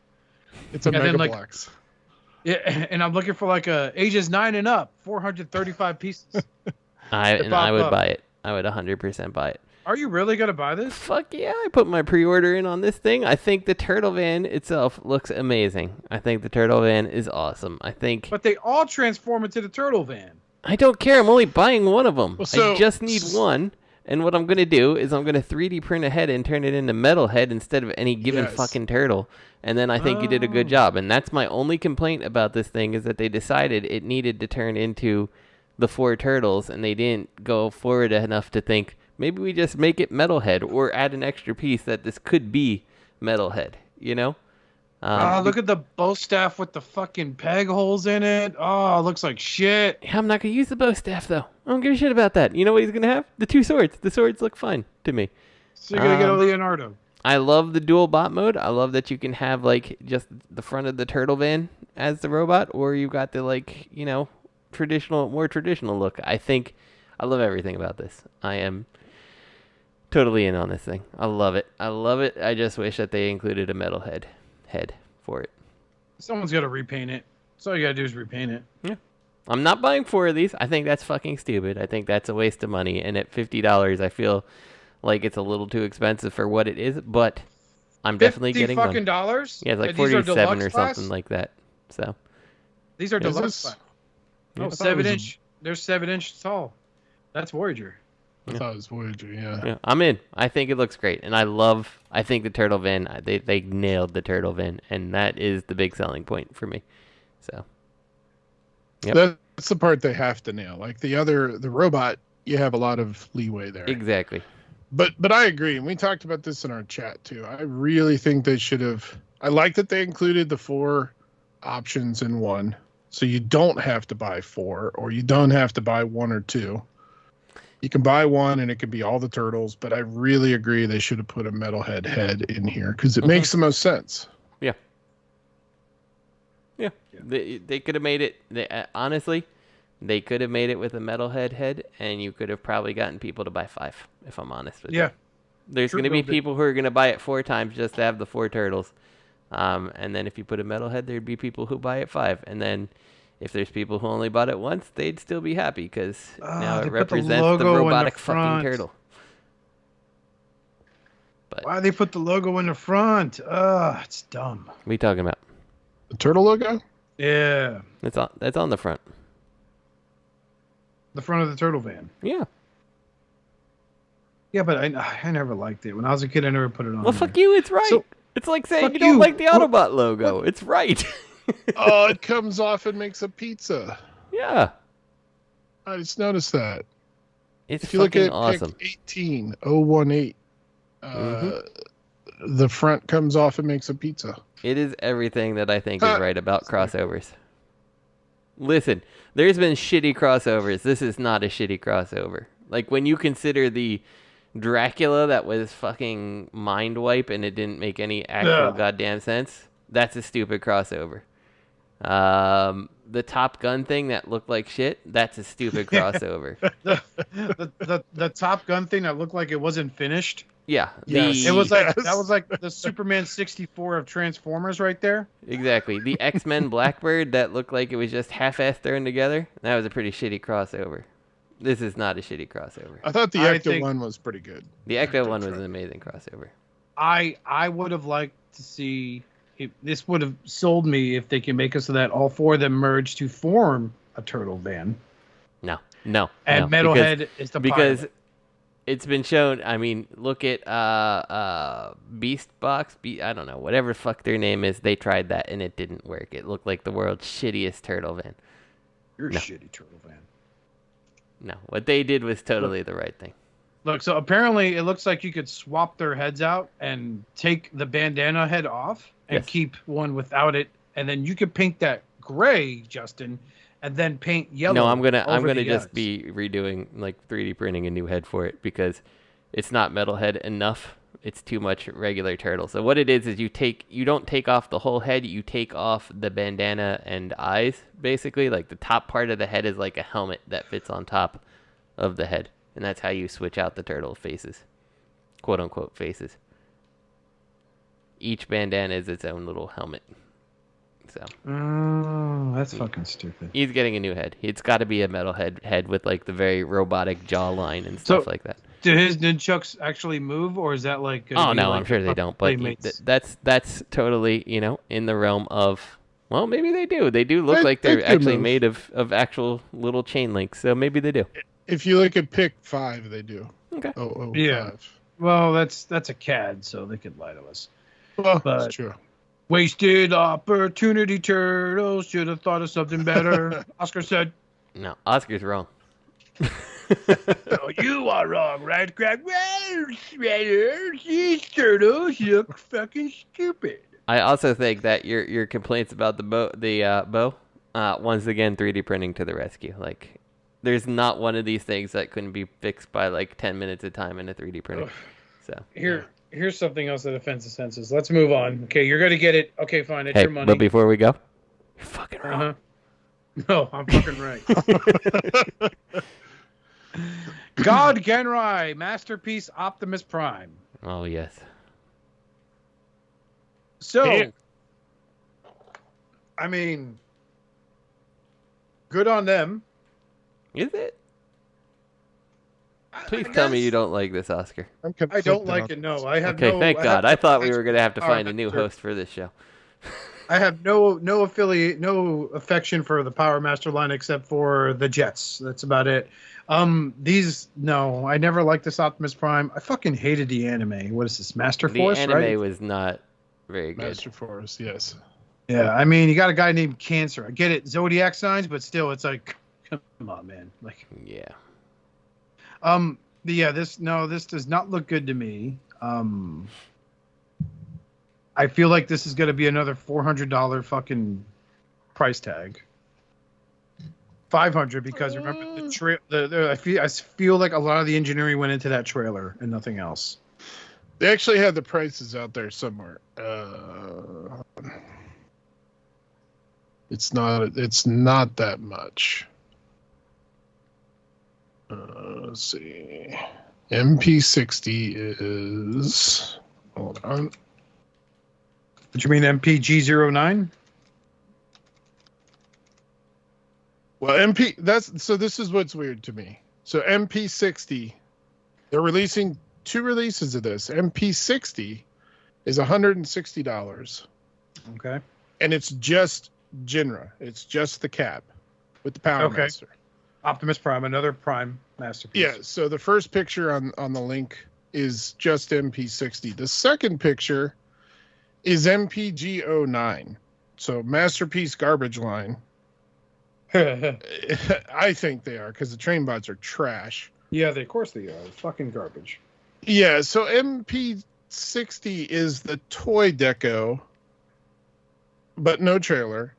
It's a Mega Bloks. Yeah, and I'm looking for like ages 9 and up, 435 pieces. I would buy it. I would 100% buy it. Are you really going to buy this? Fuck yeah, I put my pre-order in on this thing. I think the Turtle Van itself looks amazing. I think the Turtle Van is awesome. But they all transform into the Turtle Van. I don't care. I'm only buying one of them. I just need one. And what I'm going to do is I'm going to 3D print a head and turn it into metal head instead of any given fucking turtle. And then I think you did a good job. And that's my only complaint about this thing is that they decided it needed to turn into the 4 turtles. And they didn't go forward enough to think, maybe we just make it metalhead or add an extra piece that this could be metalhead, look at the bow staff with the fucking peg holes in it. Oh, it looks like shit. I'm not going to use the bow staff, though. I don't give a shit about that. You know what he's going to have? The 2 swords. The swords look fine to me. So you're going to get a Leonardo. I love the dual bot mode. I love that you can have, just the front of the turtle van as the robot, or you've got the, more traditional look. I love everything about this. I am totally in on this thing. I love it. I just wish that they included a metal head for it. Someone's got to repaint it. So all you got to do is repaint it. Yeah. I'm not buying 4 of these. I think that's fucking stupid. I think that's a waste of money. And at $50, I feel like it's a little too expensive for what it is. But I'm definitely getting $50 fucking dollars? Yeah, it's like 47 or something like that. So these are deluxe. No, 7-inch. They're 7-inch tall. That's Voyager. I thought it was Voyager, yeah. I'm in. I think it looks great. And I think the Turtle Van, they nailed the Turtle Van. And that is the big selling point for me. So, yep. That's the part they have to nail. Like the robot, you have a lot of leeway there. Exactly. But I agree. And we talked about this in our chat too. I really think they should have. I like that they included the 4 options in one. So you don't have to buy 4 or you don't have to buy 1 or 2. You can buy one and it could be all the turtles, but I really agree they should have put a metalhead head in here because it makes the most sense. Yeah. Yeah. They could have made it, honestly, they could have made it with a metalhead head and you could have probably gotten people to buy 5, if I'm honest with you. There's going to be people who are going to buy it 4 times just to have the 4 turtles. And then if you put a metalhead, there'd be people who buy it 5. And then if there's people who only bought it once, they'd still be happy because now it represents the robotic fucking turtle. But why they put the logo in the front? It's dumb. What are you talking about? The turtle logo? Yeah. That's on the front. The front of the turtle van. Yeah. Yeah, but I never liked it. When I was a kid, I never put it on. Well, fuck you. It's right. It's like saying you don't like the Autobot logo. It's right. Oh, it comes off and makes a pizza. Yeah. I just noticed that. It's if you look at awesome. Pic 18018, the front comes off and makes a pizza. It is everything that I think is right about crossovers. Listen, there's been shitty crossovers. This is not a shitty crossover. Like when you consider the Dracula that was fucking mind wipe and it didn't make any actual goddamn sense, that's a stupid crossover. The Top Gun thing that looked like shit, that's a stupid crossover. the Top Gun thing that looked like it wasn't finished. Yeah. It was like that was like the Superman 64 of Transformers right there. Exactly. The X-Men Blackbird that looked like it was just half-assed thrown together. That was a pretty shitty crossover. This is not a shitty crossover. I thought the Ecto one was pretty good. The Ecto one was an amazing crossover. I would have liked to see this would have sold me if they can make it so that all 4 of them merge to form a turtle van. No. And Metalhead is the because pilot. It's been shown. I mean, look at Beast Box. I don't know, whatever the fuck their name is. They tried that and it didn't work. It looked like the world's shittiest turtle van. You're a shitty turtle van. No, what they did was totally the right thing. Look, so apparently it looks like you could swap their heads out and take the bandana head off and keep one without it, and then you could paint that gray, Justin, and then paint yellow. No, I'm gonna just be redoing like 3D printing a new head for it because it's not metal head enough. It's too much regular turtle. So what it is you don't take off the whole head, you take off the bandana and eyes, basically. Like the top part of the head is like a helmet that fits on top of the head. And that's how you switch out the turtle faces. Quote unquote faces. Each bandana is its own little helmet. So that's fucking stupid. He's getting a new head. It's got to be a metal head with like the very robotic jawline and stuff like that. Do his nunchucks actually move, or is that like? Oh no, I'm sure they don't. But that's totally in the realm of. Well, maybe they do. They do look like they're actually made of actual little chain links. So maybe they do. If you look at pic 5, they do. Okay. Yeah. 5. Well, that's a CAD, so they could lie to us. Well, that's true. Wasted opportunity, turtles. Should have thought of something better. Oscar said. No, Oscar's wrong. Oh, you are wrong, right, Craig? Well, these turtles look fucking stupid. I also think that your complaints about the bow, once again, 3D printing to the rescue. Like, there's not one of these things that couldn't be fixed by like 10 minutes of time in a 3D printer. So here's something else that offends the senses. Let's move on. Okay, you're gonna get it. Okay, fine. It's your money. But before we go, you're fucking wrong. No, I'm fucking right. God Ginrai, Masterpiece Optimus Prime. Oh, yes. So, I mean, good on them. Is it? Please tell me you don't like this, Oscar. I don't like it, no. I have thank God. I thought we were going to have to find a new host for this show. I have no affection for the Power Master line except for the Jets. That's about it. I never liked this Optimus Prime. I fucking hated the anime. What is this, Master Force? The anime was not very good. Master Force, yes. Yeah, I mean, you got a guy named Cancer. I get it, zodiac signs, but still, it's like, come on, man. Like, yeah. This does not look good to me. I feel like this is going to be another $400 fucking price tag. $500 because remember I feel like a lot of the engineering went into that trailer and nothing else. They actually had the prices out there somewhere. It's not that much. Let's see. MP60 is, hold on. What you mean MPG09? Well, this is what's weird to me. So MP60, they're releasing 2 releases of this. MP60 is $160. Okay. And it's just Ginrai. It's just the cap with the Power Master. Optimus Prime, another Prime masterpiece. Yeah, so the first picture on the link is just MP60. The second picture is MPG09. So Masterpiece Garbage Line. I think they are, because the train bots are trash. Yeah, of course they are. Fucking garbage. Yeah, so MP60 is the toy deco, but no trailer.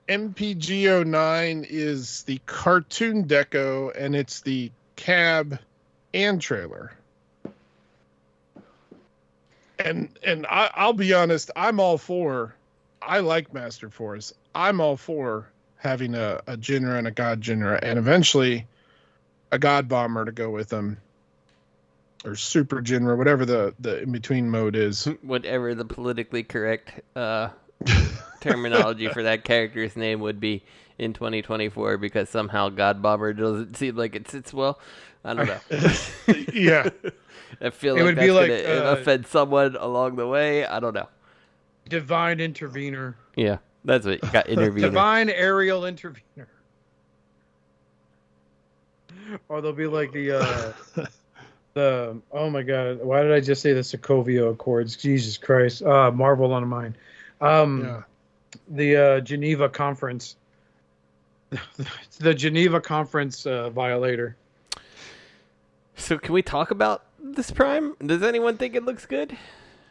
MPG09 is the cartoon deco, and it's the cab and trailer. And I'll be honest, I like Master Force. I'm all for having a Ginrai and a God Ginrai, and eventually a God Bomber to go with them, or Super Ginrai, whatever the in-between mode is. Whatever the politically correct terminology for that character's name would be in 2024, because somehow God Bomber doesn't seem like it sits well. I don't know. Yeah. I feel like that's going to offend someone along the way. I don't know. Divine Intervener. Yeah, that's what you got. Intervener. Divine Aerial Intervener. Or they'll be like the oh my God, why did I just say the Sokovia Accords? Jesus Christ. Marvel on mine. The Geneva Conference. The Geneva Conference violator. So can we talk about this Prime? Does anyone think it looks good?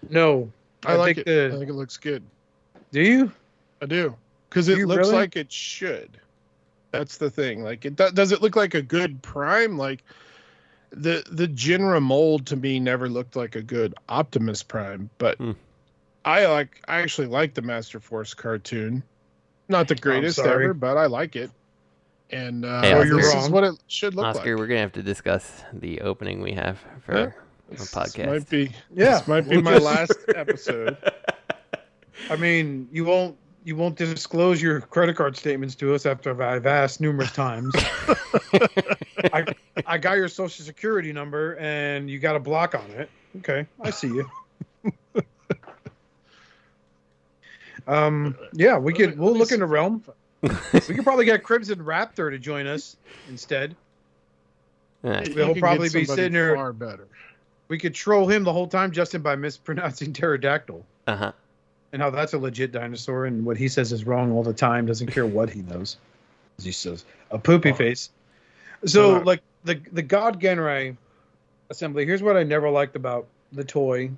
No. I like think it. I think it looks good. Do you? I do. Because it looks really? like it should. That's the thing. Like, does it look like a good Prime? Like, the Ginrai mold to me never looked like a good Optimus Prime, but I actually like the Master Force cartoon. Not the greatest ever, but I like it. And this is what it should look Oscar, like. we're gonna have to discuss the opening we have for the podcast. This might be my last episode. I mean, you won't disclose your credit card statements to us after I've asked numerous times. I got your social security number and you got a block on it. Okay, I see you. Yeah, we'll look into Realm. We could probably get Crimson Raptor to join us instead. He'll probably be sitting there. Far better. We could troll him the whole time, Justin, by mispronouncing pterodactyl. Uh-huh. And how that's a legit dinosaur, and what he says is wrong all the time. Doesn't care what he knows. As he says, a poopy face. So, like the God Ginrai assembly. Here's what I never liked about the toy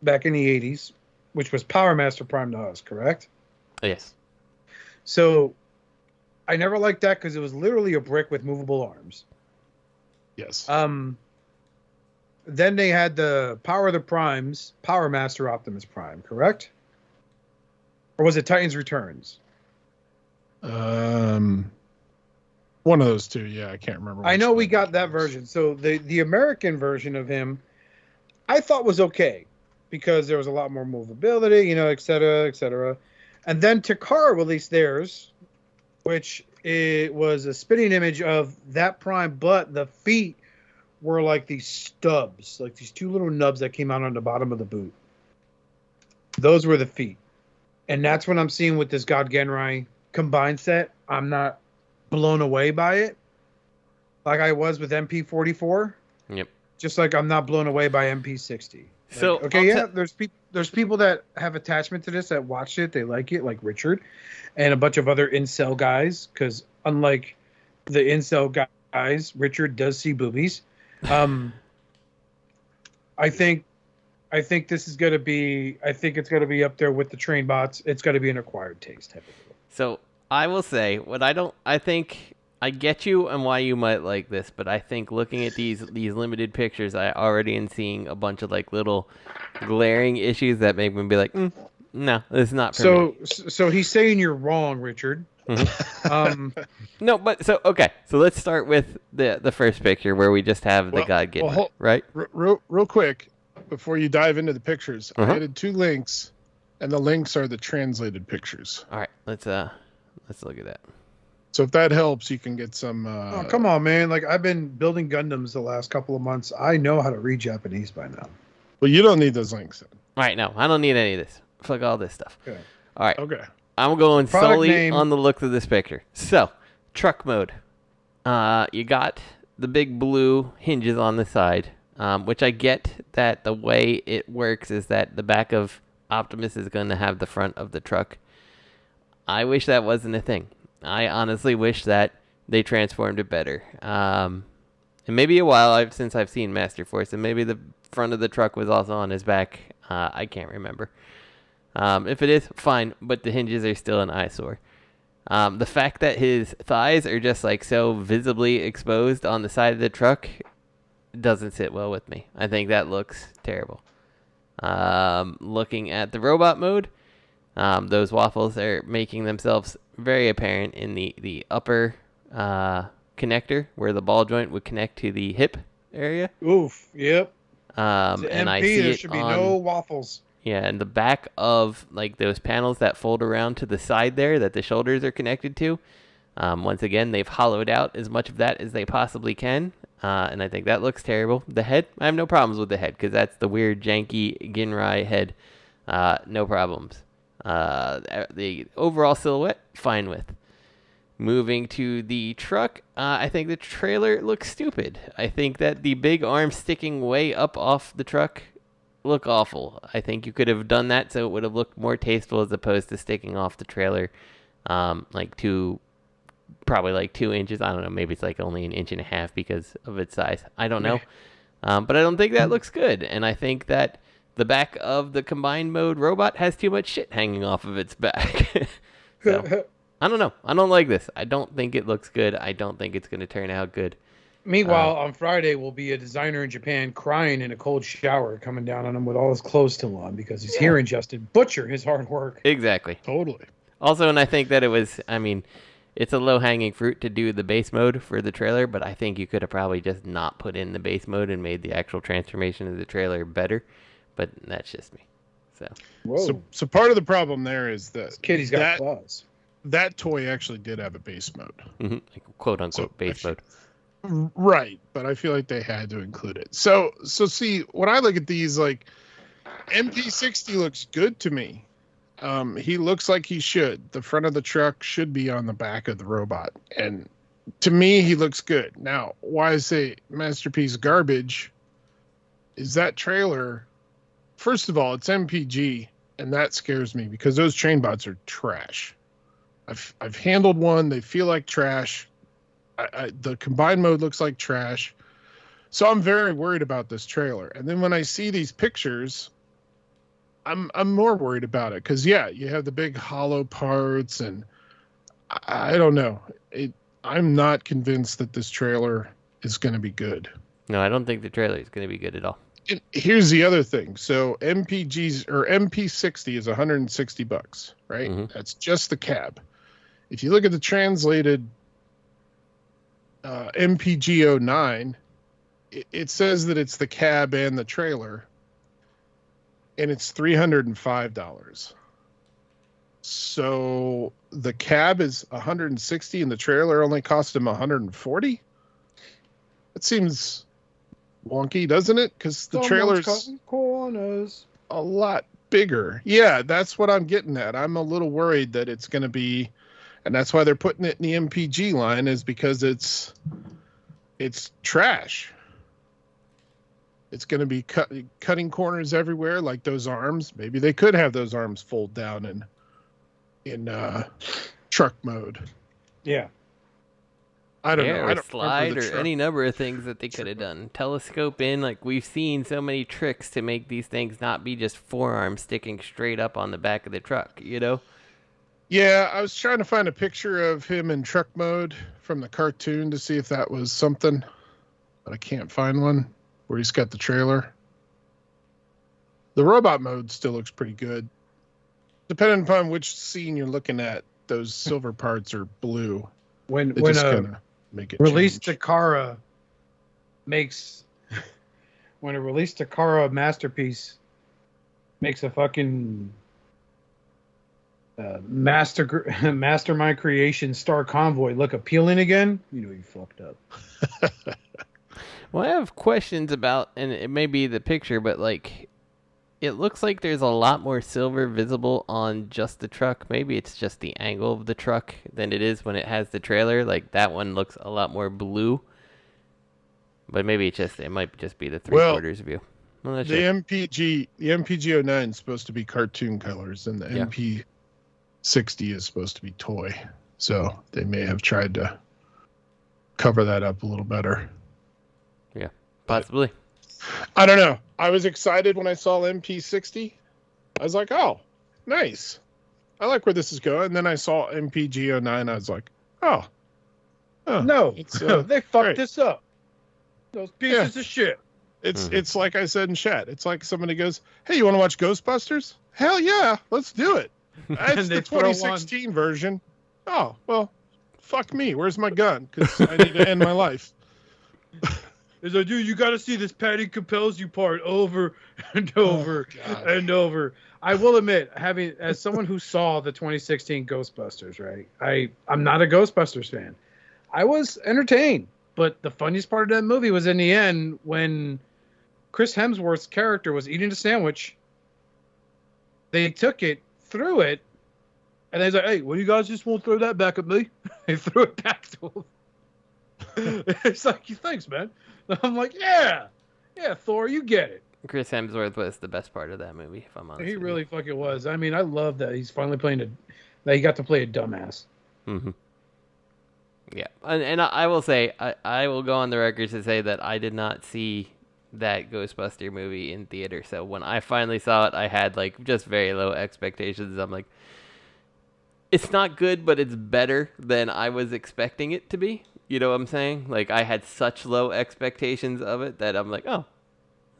back in the '80s, which was Power Master Prime to us, correct? Yes. So, I never liked that because it was literally a brick with movable arms. Yes. Then they had the Power of the Primes, Power Master Optimus Prime, correct? Or was it Titans Returns? One of those two, yeah. I can't remember. I know we got that version. So the American version of him, I thought was okay because there was a lot more movability, et cetera, et cetera. And then Takara released theirs, which it was a spitting image of that Prime, but the feet were like these stubs, like these two little nubs that came out on the bottom of the boot. Those were the feet. And that's what I'm seeing with this God Ginrai combined set. I'm not blown away by it like I was with MP-44. Yep. Just like I'm not blown away by MP-60. So there's people that have attachment to this that watch it, they like it, like Richard, and a bunch of other incel guys. Because unlike the incel guys, Richard does see boobies. I think this is gonna be. I think it's gonna be up there with the train bots. It's gonna be an acquired taste type of thing. So I will say I think I get you and why you might like this, but I think looking at these limited pictures, I already am seeing a bunch of like little glaring issues that make me be like, no, it's not for me. So he's saying you're wrong, Richard. Mm-hmm. No, but so let's start with the first picture where we just have the God Ginrai, right? Real quick, before you dive into the pictures, I added 2 links, and the links are the translated pictures. All right, let's look at that. So if that helps, you can get some. Oh, come on, man! Like I've been building Gundams the last couple of months. I know how to read Japanese by now. Well, you don't need those links then. All right, no, I don't need any of this. Fuck all this stuff. Okay. All right. Okay. I'm going Product solely name. on the look of this picture. So, truck mode. You got the big blue hinges on the side, which I get that the way it works is that the back of Optimus is going to have the front of the truck. I wish that wasn't a thing. I honestly wish that they transformed it better. And maybe a while since I've seen Master Force, and maybe the front of the truck was also on his back. I can't remember. If it is, fine, but the hinges are still an eyesore. The fact that his thighs are just like so visibly exposed on the side of the truck doesn't sit well with me. I think that looks terrible. Looking at the robot mode, those waffles are making themselves very apparent in the upper connector where the ball joint would connect to the hip area. Oof. Yep. And MP, I see there it should be no waffles. Yeah, and the back of like those panels that fold around to the side there that the shoulders are connected to. Once again, they've hollowed out as much of that as they possibly can. And I think that looks terrible. The head, I have no problems with the head because that's the weird, janky Ginrai head. No problems. The overall silhouette, fine with. Moving to the truck, I think the trailer looks stupid. I think that the big arms sticking way up off the truck look awful. I think you could have done that so it would have looked more tasteful as opposed to sticking off the trailer like two probably like 2 inches. I don't know. Maybe it's like only an inch and a half because of its size. I don't know. But I don't think that looks good. And I think that the back of the combined mode robot has too much shit hanging off of its back. So, I don't know. I don't like this. I don't think it looks good. I don't think it's going to turn out good. Meanwhile, on Friday will be a designer in Japan crying in a cold shower coming down on him with all his clothes still on because he's hearing Justin butcher his hard work. Exactly. Totally. Also, and I think that it was, I mean, it's a low-hanging fruit to do the base mode for the trailer, but I think you could have probably just not put in the base mode and made the actual transformation of the trailer better. But that's just me. So part of the problem there is that this kitty's got claws. That toy actually did have a base mode. Mm-hmm. Like, quote unquote base mode. Right, but I feel like they had to include it. So see, when I look at these, like, MP60 looks good to me. He looks like he should. The front of the truck should be on the back of the robot. And to me, he looks good. Now, why I say masterpiece garbage is that trailer. First of all, it's MPG, and that scares me because those train bots are trash. I've handled one. They feel like trash. The combined mode looks like trash. So I'm very worried about this trailer. And then when I see these pictures, I'm more worried about it. Because, yeah, you have the big hollow parts, and I don't know. I'm not convinced that this trailer is going to be good. No, I don't think the trailer is going to be good at all. And here's the other thing. So MP60 is $160, right? Mm-hmm. That's just the cab. If you look at the translated MPG09, it says that it's the cab and the trailer, and it's $305. So the cab is $160 and the trailer only cost him $140. That seems wonky, doesn't it? Because the trailer's corners a lot bigger. Yeah, that's what I'm getting at. I'm a little worried that it's going to be, and that's why they're putting it in the MPG line, is because it's trash. It's going to be cutting corners everywhere, like those arms. Maybe they could have those arms fold down in truck mode. Yeah. I don't know. I don't slide or any number of things that they could have done. Telescope in, like we've seen so many tricks to make these things not be just forearms sticking straight up on the back of the truck, you know? Yeah, I was trying to find a picture of him in truck mode from the cartoon to see if that was something, but I can't find one where he's got the trailer. The robot mode still looks pretty good. Depending upon which scene you're looking at, those silver parts are blue. When make it Release change. Takara makes when a Release Takara masterpiece makes a fucking mastermind creation Star Convoy look appealing again, you know you fucked up. Well, I have questions about, and it may be the picture, but like, it looks like there's a lot more silver visible on just the truck. Maybe it's just the angle of the truck than it is when it has the trailer. Like, that one looks a lot more blue. But maybe it might just be the three-quarters view. I'm not sure. The MPG09 is supposed to be cartoon colors, and the MP60 is supposed to be toy. So they may have tried to cover that up a little better. Yeah, possibly. I don't know. I was excited when I saw MP60. I was like, oh, nice. I like where this is going. And then I saw MPG09. I was like, oh no, they fucked this up. Those pieces of shit. It's like I said in chat. It's like somebody goes, hey, you want to watch Ghostbusters? Hell yeah, let's do it. It's the 2016 version. Oh, well, fuck me. Where's my gun? Because I need to end my life. Is like, dude, you got to see this Patty compels you part over and over and over. I will admit, as someone who saw the 2016 Ghostbusters, right? I'm not a Ghostbusters fan. I was entertained, but the funniest part of that movie was in the end when Chris Hemsworth's character was eating a sandwich. They took it, threw it, and they're like, "Hey, well, you guys just won't throw that back at me?" They threw it back to him. It's like, thanks, man. I'm like, yeah, Thor, you get it. Chris Hemsworth was the best part of that movie, if I'm honest. He really fucking was. I mean, I love that he's finally that he got to play a dumbass. Mm-hmm. Yeah, and I will say, I will go on the record to say that I did not see that Ghostbuster movie in theater. So when I finally saw it, I had like just very low expectations. I'm like, it's not good, but it's better than I was expecting it to be. You know what I'm saying? Like, I had such low expectations of it that I'm like, oh,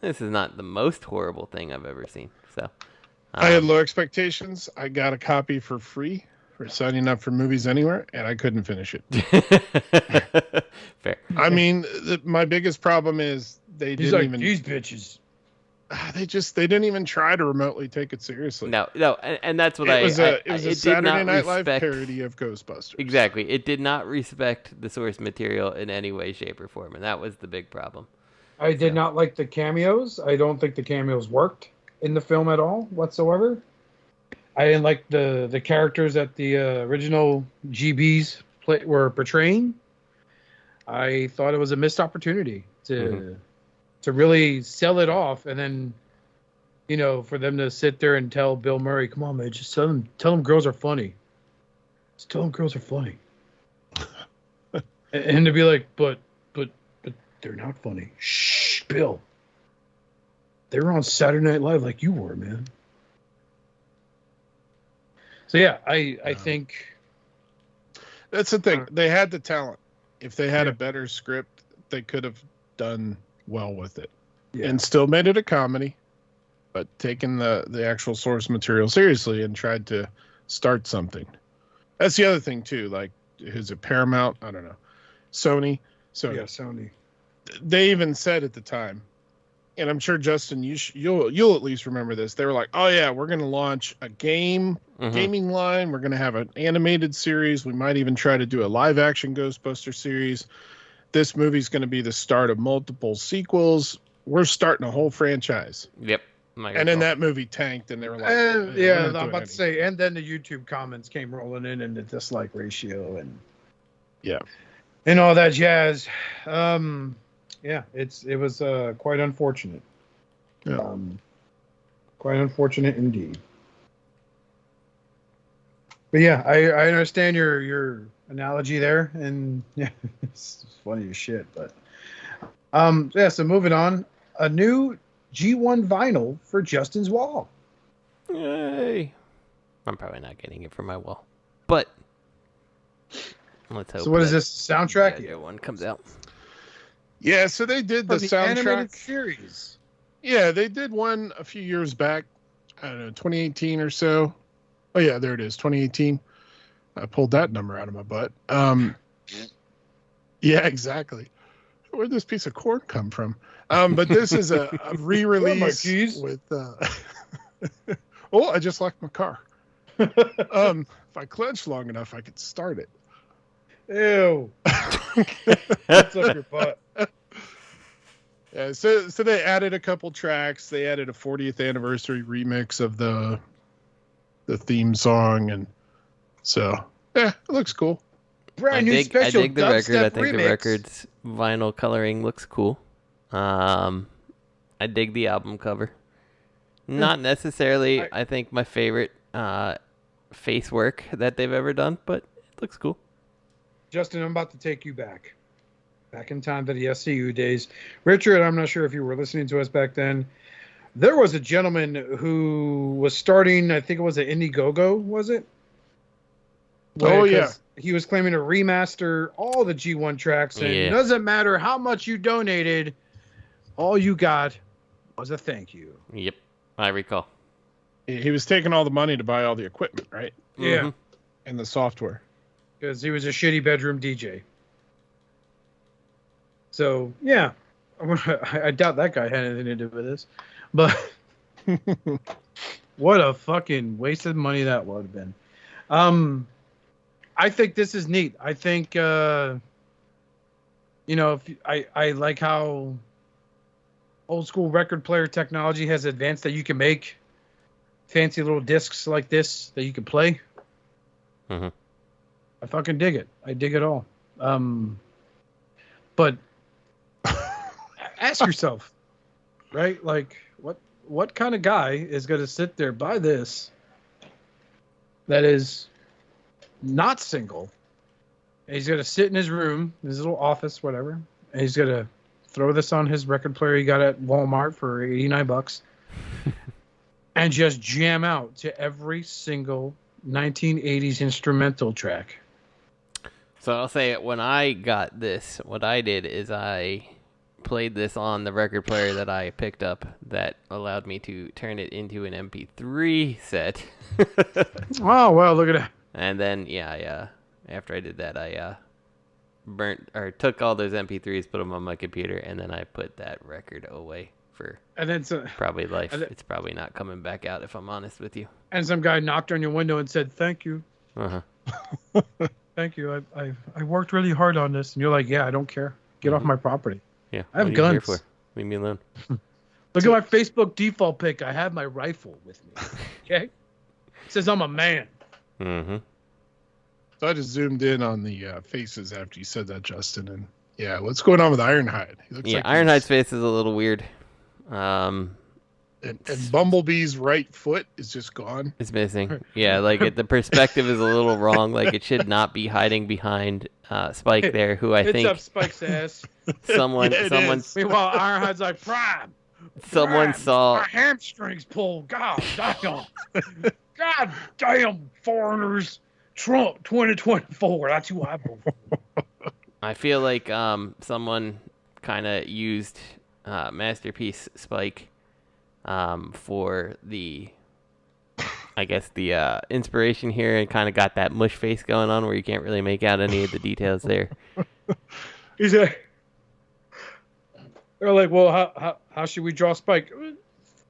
this is not the most horrible thing I've ever seen. So I had low expectations. I got a copy for free for signing up for Movies Anywhere, and I couldn't finish it. Fair. I mean, my biggest problem is they He's didn't like, even. these bitches. They didn't even try to remotely take it seriously. No, and that's what it was a it Saturday Night Live parody of Ghostbusters. Exactly. It did not respect the source material in any way, shape, or form, and that was the big problem. I did not like the cameos. I don't think the cameos worked in the film at all whatsoever. I didn't like the characters that the original GBs were portraying. I thought it was a missed opportunity to really sell it off, and then, you know, for them to sit there and tell Bill Murray, "Come on, man, just tell them girls are funny. Just tell them girls are funny," and to be like, but they're not funny. Shh, Bill. They were on Saturday Night Live like you were, man. So yeah, I think that's the thing. They had the talent. If they had a better script, they could have done well with it, and still made it a comedy, but taken the actual source material seriously and tried to start something. That's the other thing too. Like, who's it? Paramount? I don't know. Sony. Yeah, Sony. They even said at the time, and I'm sure Justin, you'll at least remember this. They were like, "Oh yeah, we're going to launch a gaming line. We're going to have an animated series. We might even try to do a live action Ghostbuster series. This movie's going to be the start of multiple sequels. We're starting a whole franchise." Yep. And then that movie tanked, and they were like, "I'm about to say." And then the YouTube comments came rolling in, and the dislike ratio, and all that jazz. It was quite unfortunate. Yeah. Quite unfortunate indeed. But yeah, I understand your analogy there, and yeah, it's funny as shit. But so moving on, a new G1 vinyl for Justin's wall. Yay! I'm probably not getting it for my wall, but let's hope. So what is this soundtrack? Yeah, one comes out. Yeah, so they did the soundtrack animated series. Yeah, they did one a few years back. I don't know, 2018 or so. Oh yeah, there it is, 2018. I pulled that number out of my butt. Yeah, exactly. Where'd this piece of corn come from? But this is a re-release with. Oh, I just locked my car. If I clench long enough, I could start it. Ew. That's up your butt. Yeah, so they added a couple tracks. They added a 40th anniversary remix of the theme song, and so it looks cool. Brand new special I dig the record. I think remix. the record's vinyl coloring looks cool. I dig the album cover. Not necessarily, I think, my favorite face work that they've ever done, but it looks cool. Justin, I'm about to take you back in time to the SCU days. Richard, I'm not sure if you were listening to us back then. There was a gentleman who was starting, I think it was an Indiegogo, was it? Oh, yeah. He was claiming to remaster all the G1 tracks, and it doesn't matter how much you donated, all you got was a thank you. Yep, I recall. He was taking all the money to buy all the equipment, right? Yeah. Mm-hmm. And the software. Because he was a shitty bedroom DJ. So, yeah. I doubt that guy had anything to do with this. But what a fucking waste of money that would have been. I think this is neat. I think, I like how old school record player technology has advanced, that you can make fancy little discs like this that you can play. Mm-hmm. I fucking dig it. I dig it all. But ask yourself, right? Like, what kind of guy is going to sit there, buy this that is not single And he's gonna sit in his room, his little office, whatever. And he's gonna throw this on his record player he got at Walmart for $89, and just jam out to every single 1980s instrumental track. So I'll say it, when I got this, what I did is I played this on the record player that I picked up that allowed me to turn it into an MP3 set. Oh, well, look at that. And then, after I did that, I took all those MP3s, put them on my computer, and then I put that record away for probably life. It's probably not coming back out, if I'm honest with you. And some guy knocked on your window and said, "Thank you." Uh-huh. Thank you. I worked really hard on this. And you're like, yeah, I don't care. Get off my property. Yeah. I have guns. For? Leave me alone. Look at my Facebook default pic. I have my rifle with me. Okay? It says I'm a man. Mm-hmm. So I just zoomed in on the faces after you said that, Justin. And yeah, what's going on with Ironhide? He looks like Ironhide's face is a little weird. And Bumblebee's right foot is just gone. It's missing. Yeah, like the perspective is a little wrong. Like it should not be hiding behind Spike there, who I think. It's up Spike's ass. Someone. Meanwhile, Ironhide's like, Prime. Someone saw. My hamstrings pulled. God damn. God damn, foreigners. Trump 2024. That's who I vote for. I feel like someone kind of used Masterpiece Spike for the inspiration here, and kind of got that mush face going on where you can't really make out any of the details there. He's like, they're like, well, how should we draw Spike?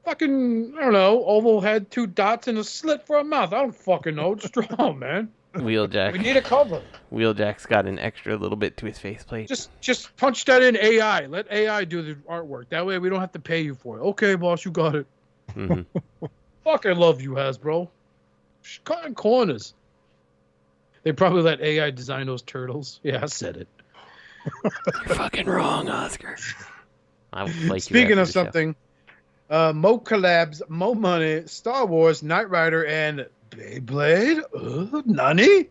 Fucking, I don't know, oval head, 2 dots, and a slit for a mouth. I don't fucking know. Just draw him, man. Wheeljack. We need a cover. Wheeljack's got an extra little bit to his faceplate. Just punch that in AI. Let AI do the artwork. That way we don't have to pay you for it. Okay, boss, you got it. Mm-hmm. Fuck, I love you, Hasbro. Just cutting corners. They probably let AI design those turtles. Yeah, I said it. You're fucking wrong, Oscar. I would like Speaking of something, Mo collabs, Mo money, Star Wars, Knight Rider, and Beyblade? Nani?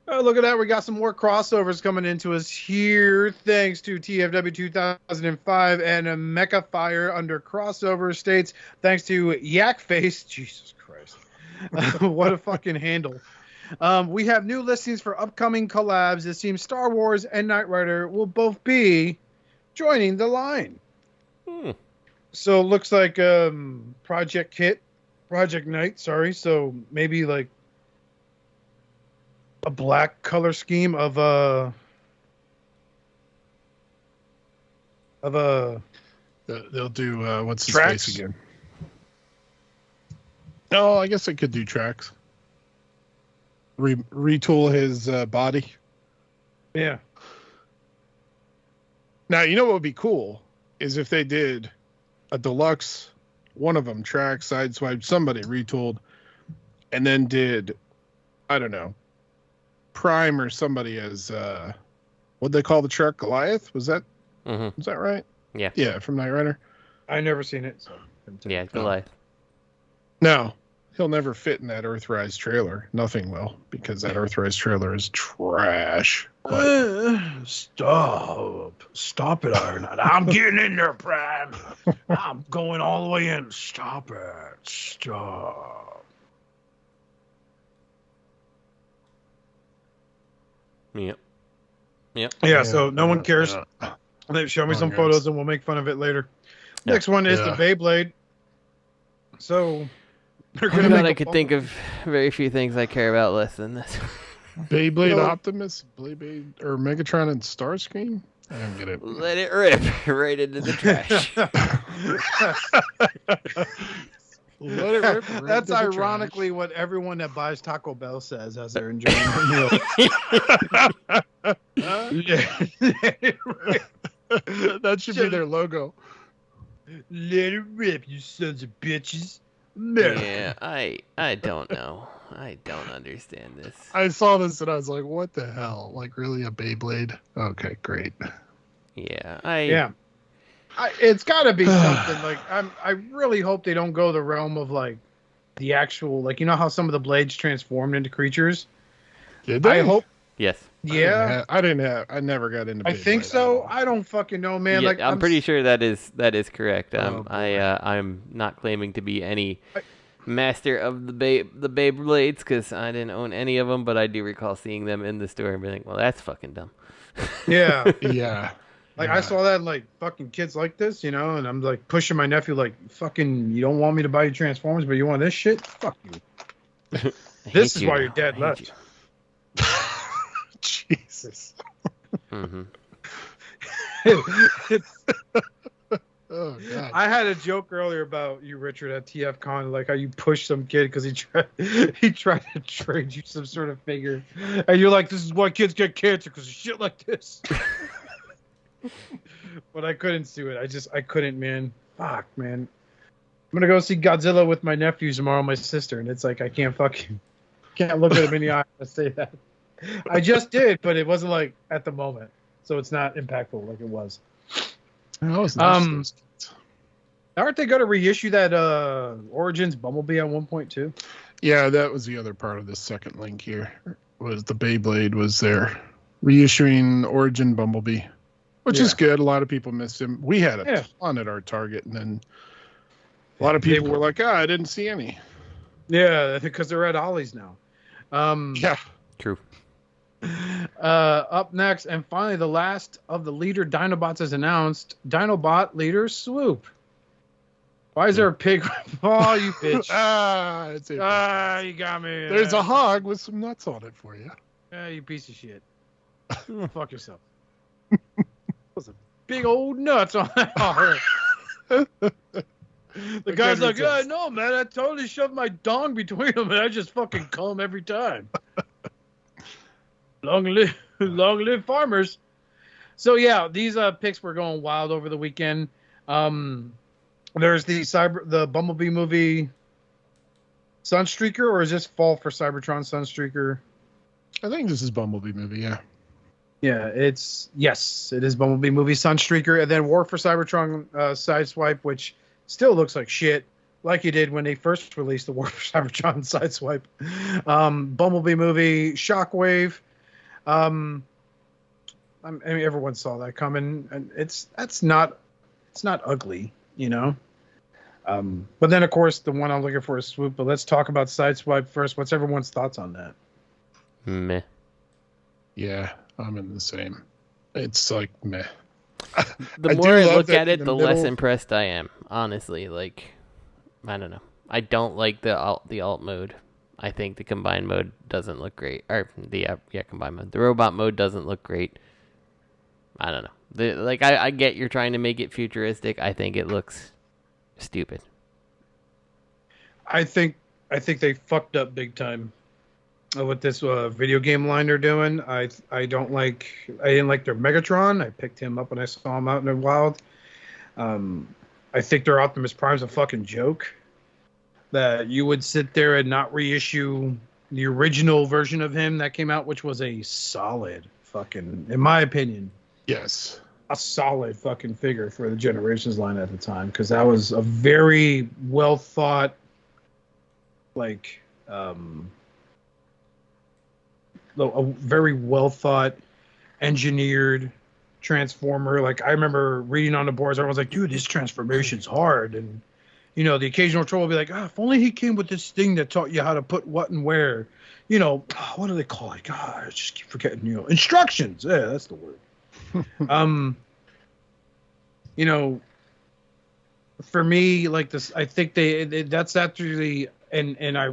Oh, look at that. We got some more crossovers coming into us here. Thanks to TFW 2005 and Mecha Fire under crossover states. Thanks to Yakface. Jesus Christ. What a fucking handle. We have new listings for upcoming collabs. It seems Star Wars and Knight Rider will both be joining the line. So it looks like Project Knight, sorry. So maybe like a black color scheme of a They'll do what's his tracks face again? No, I guess it could do tracks. Retool his body. Yeah. Now, you know what would be cool is if they did a deluxe, one of them track, sideswipe, somebody retooled, and then did, I don't know, Prime or somebody as what'd they call the truck? Goliath? Was that was that right? Yeah. Yeah, from Knight Rider. I never seen it. So Yeah, Goliath. No, he'll never fit in that Earthrise trailer. Nothing will, because that Earthrise trailer is trash. Stop it, Ironheart. I'm getting in there, Prime. I'm going all the way in. Stop it. Stop. Yep. Yeah, so no one cares. Show me some photos and we'll make fun of it later. Next one is the Beyblade. So they're gonna make I could think of very few things I care about less than this. Beyblade Optimus, Beyblade, or Megatron and Starscream? I don't get it. Let it rip right into the trash. Let it rip right That's into the ironically what everyone that buys Taco Bell says as they're enjoying their meal. That should be their logo. Let it rip, you sons of bitches. Yeah, I don't know. I don't understand this. I saw this and I was like, what the hell? Like, really, a Beyblade? Okay, great. Yeah, it's got to be something. Like, I really hope they don't go the realm of, like, the actual, like, you know how some of the blades transformed into creatures? Did they? Yes. Yeah, I never got into. I think Beyblade so. at all. I don't fucking know, man. Yeah, Like I'm pretty sure that is correct. Oh, boy. I'm not claiming to be any I- master of the Beyblades because I didn't own any of them, but I do recall seeing them in the store and being like, well, that's fucking dumb. Yeah. Yeah. Like Yeah. I saw that, like fucking kids like this, you know, and I'm like pushing my nephew, like fucking, you don't want me to buy you Transformers, but you want this shit? Fuck you. I This hate is you why now. your dad I hate left. you. Jesus. Mm-hmm. Oh god. I had a joke earlier about you, Richard, at TF Con, like how you push some kid because he tried to trade you some sort of figure, and you're like, this is why kids get cancer because of shit like this. But I couldn't do it. I couldn't, man. Fuck, man. I'm gonna go see Godzilla with my nephews tomorrow, my sister, and it's like I can't look at him in the eye and say that. I just did, but it wasn't like at the moment, so it's not impactful like it was. That was nice. Aren't they going to reissue that Origins Bumblebee at 1.2? Yeah, that was the other part of this second link here. Was the Beyblade was there reissuing Origin Bumblebee, which is good. A lot of people missed him. We had a ton at our Target, and then a lot of people were like, I didn't see any. Yeah, because they're at Ollie's now. Yeah. True. Up next, and finally the last of the Leader Dinobots is announced. Dinobot Leader Swoop. Why is there a pig? Oh, you bitch. It's it. You got me. There's a hog with some nuts on it for you. You piece of shit. Fuck yourself. Those are big old nuts on that hog. The guy's like, yeah, no, man, I totally shoved my dong between them, and I just fucking come every time. Long live farmers. So yeah, these picks were going wild over the weekend. There's the Bumblebee movie Sunstreaker, or is this fall for Cybertron Sunstreaker? I think this is Bumblebee movie, yeah. Yeah, it is Bumblebee movie Sunstreaker, and then War for Cybertron Sideswipe, which still looks like shit, like you did when they first released the War for Cybertron Sideswipe. Bumblebee movie Shockwave. I mean, everyone saw that coming, and it's not ugly, you know. But then of course the one I'm looking for is Swoop. But let's talk about Sideswipe first. What's everyone's thoughts on that? Meh. Yeah, I'm in the same. It's like meh. The more I look at it, the less impressed I am. Honestly, like, I don't know. I don't like the alt mode. I think the combined mode doesn't look great. Or the combined mode. The robot mode doesn't look great. I don't know. I get you're trying to make it futuristic. I think it looks stupid. I think they fucked up big time with this video game line they're doing. I didn't like their Megatron. I picked him up when I saw him out in the wild. I think their Optimus Prime's a fucking joke. That you would sit there and not reissue the original version of him that came out, which was a solid fucking, in my opinion. Yes. A solid fucking figure for the Generations line at the time, because that was a very well thought, like, a very well thought, engineered transformer. Like, I remember reading on the boards, everyone's like, dude, this transformation's hard. And, you know, the occasional troll will be like, if only he came with this thing that taught you how to put what and where. You know, what do they call it? God, I just keep forgetting, you know, instructions. Yeah, that's the word. You know, for me, like this, I think that's actually, and I,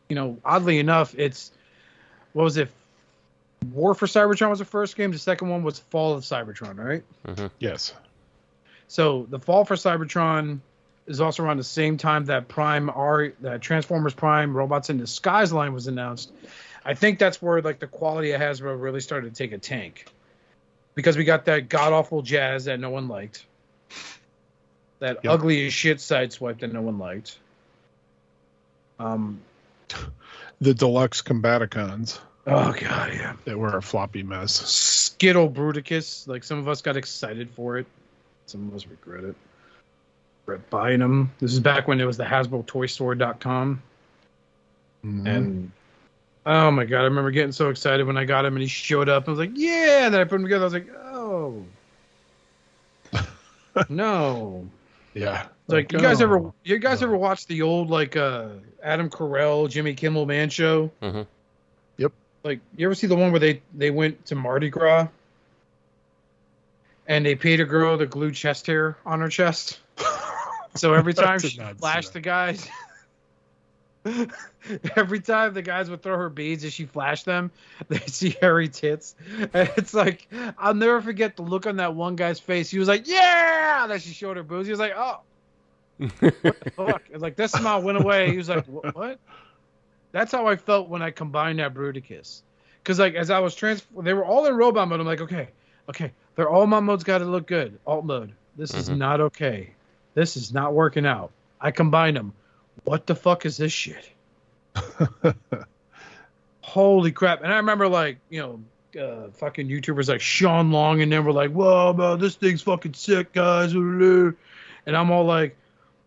you know, oddly enough, it's, what was it? War for Cybertron was the first game. The second one was Fall of Cybertron, right? Mm-hmm. Yes. So the Fall for Cybertron is also around the same time that that Transformers Prime Robots in Disguise line was announced. I think that's where like the quality of Hasbro really started to take a tank, because we got that god awful Jazz that no one liked, that ugly as shit Sideswipe that no one liked. The deluxe Combaticons. Oh god, yeah. That were a floppy mess. Skittle Bruticus. Like, some of us got excited for it. Some of us regret it. Regret buying them. This is back when it was the HasbroToyStore.com. Mm-hmm. And Oh my god, I remember getting so excited when I got him and he showed up. I was like, yeah, and then I put him together. I was like, oh. No. Yeah. Like you guys ever watch the old like Adam Carell, Jimmy Kimmel Man show? Mm-hmm. Yep. Like you ever see the one where they went to Mardi Gras and they paid a girl to glue chest hair on her chest? So every time she flashed the guys, every time the guys would throw her beads as she flashed them, they'd see hairy tits. And it's like, I'll never forget the look on that one guy's face. He was like, yeah! That she showed her boobs. He was like, oh. What the fuck? And like, that smile went away. He was like, what? That's how I felt when I combined that Bruticus. Because like, as I was they were all in robot mode. I'm like, okay. They're all my modes got to look good. Alt mode. This is not okay. This is not working out. I combined them. What the fuck is this shit? Holy crap. And I remember like, fucking YouTubers like Sean Long and them were like, whoa, man, this thing's fucking sick, guys. And I'm all like,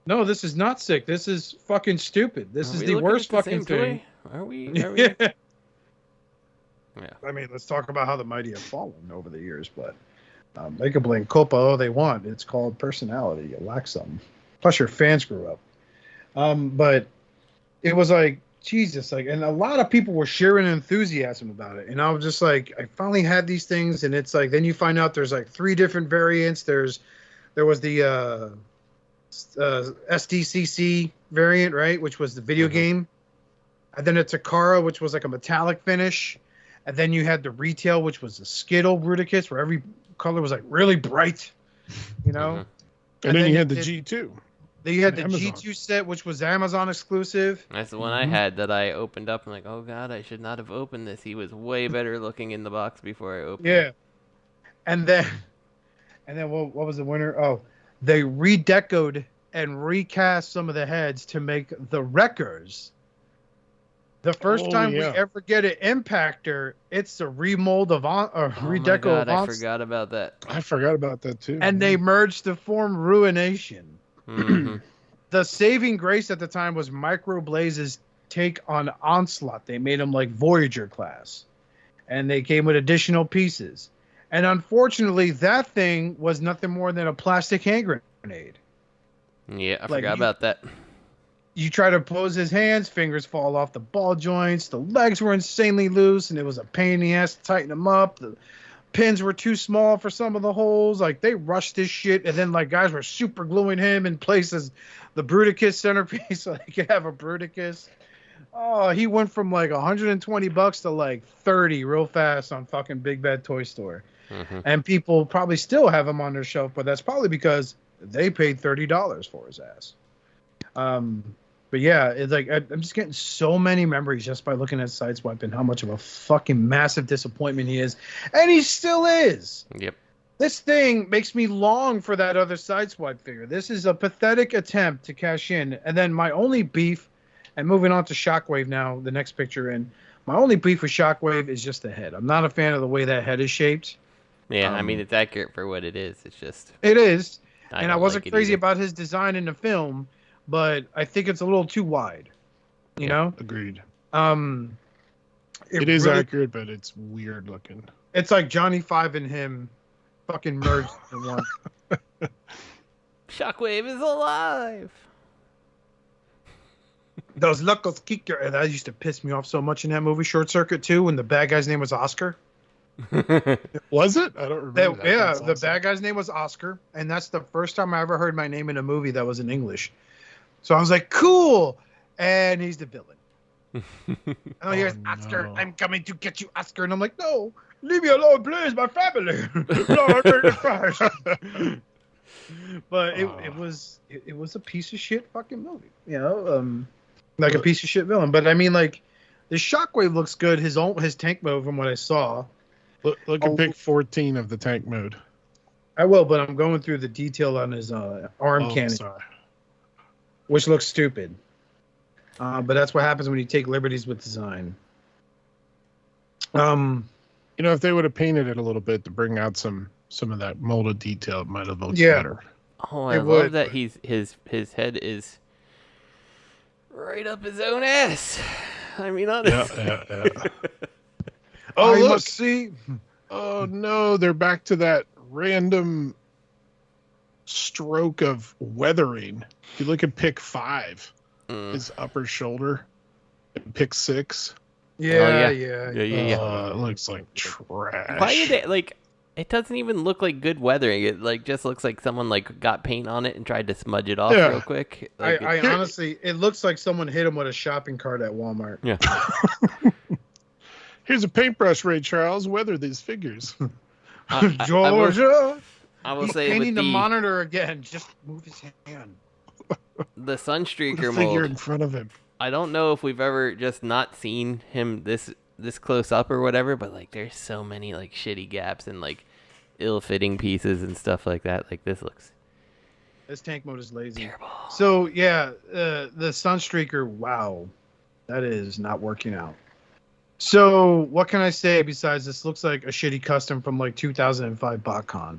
no, this is not sick. This is fucking stupid. This is the worst fucking thing. Are we? Yeah. Yeah. I mean, let's talk about how the mighty have fallen over the years, but they can blame Copa all they want. It's called personality. You lack something. Plus, your fans grew up. But it was like, Jesus, like, and a lot of people were sharing enthusiasm about it. And I was just like, I finally had these things, and it's like, then you find out there's like 3 different variants. There was the SDCC variant, right, which was the video game. And then it's a Takara, which was like a metallic finish. And then you had the retail, which was a Skittle Bruticus, where every color was like really bright, you know. And then you had the G2. Then you had the Amazon G2 set, which was Amazon exclusive. That's the one I had that I opened up. I'm like, oh god, I should not have opened this. He was way better looking in the box before I opened it. And then what was the winner? Oh, they redecoed and recast some of the heads to make the Wreckers. The first time we ever get an Impactor, it's a remold of redeco of I forgot about that. I forgot about that too. And they merged to form Ruination. Mm-hmm. The saving grace at the time was Microblaze's take on Onslaught. They made him like Voyager class. And they came with additional pieces. And unfortunately, that thing was nothing more than a plastic hand grenade. Yeah, I forgot about that. You try to pose his hands, fingers fall off the ball joints. The legs were insanely loose, and it was a pain in the ass to tighten them up. The pins were too small for some of the holes. Like, they rushed this shit, and then, like, guys were super gluing him in place as the Bruticus centerpiece so they could have a Bruticus. Oh, he went from, like, $120 to, like, 30 real fast on fucking Big Bad Toy Store. Mm-hmm. And people probably still have him on their shelf, but that's probably because they paid $30 for his ass. But yeah, it's like I'm just getting so many memories just by looking at Sideswipe and how much of a fucking massive disappointment he is, and he still is. Yep. This thing makes me long for that other Sideswipe figure. This is a pathetic attempt to cash in, and then my only beef, and moving on to Shockwave now, the next picture in. My only beef with Shockwave is just the head. I'm not a fan of the way that head is shaped. Yeah, I mean it's accurate for what it is. It's just it is, and I wasn't crazy about his design in the film. But I think it's a little too wide, you know? Agreed. It is really accurate, but it's weird looking. It's like Johnny Five and him fucking merged in one. Shockwave is alive. Those knuckles kick your... That used to piss me off so much in that movie, Short Circuit 2, when the bad guy's name was Oscar. Was it? I don't remember. Yeah, the bad guy's name was Oscar, and that's the first time I ever heard my name in a movie that was in English. So I was like, cool. And he's the villain. Oh, here's Oscar. No. I'm coming to get you, Oscar. And I'm like, no, leave me alone, please, my family. But it was a piece of shit fucking movie. You know, like a piece of shit villain. But I mean, like, the Shockwave looks good. His tank mode from what I saw. Look at pick 14 of the tank mode. I will, but I'm going through the detail on his arm cannon. Sorry. Which looks stupid. But that's what happens when you take liberties with design. You know, if they would have painted it a little bit to bring out some of that molded detail, it might have looked better. Oh, I love that his head is right up his own ass. I mean, honestly. Yeah. Oh, look. must see. Oh no, they're back to that random stroke of weathering. If you look at pick 5, his upper shoulder, and pick 6. Yeah. It looks like trash. Why are they like? It doesn't even look like good weathering. It like just looks like someone like got paint on it and tried to smudge it off real quick. Like, I honestly, it looks like someone hit him with a shopping cart at Walmart. Yeah. Here's a paintbrush, Ray Charles. Weather these figures. Georgia. I will He's say painting with the monitor again. Just move his hand. the Sunstreaker The figure mold. in front of him. I don't know if we've ever just not seen him this close up or whatever, but like there's so many like shitty gaps and like ill-fitting pieces and stuff like that. Like this tank mode is lazy. terrible. So yeah, the Sunstreaker. Wow, that is not working out. So what can I say besides this looks like a shitty custom from like 2005 BotCon?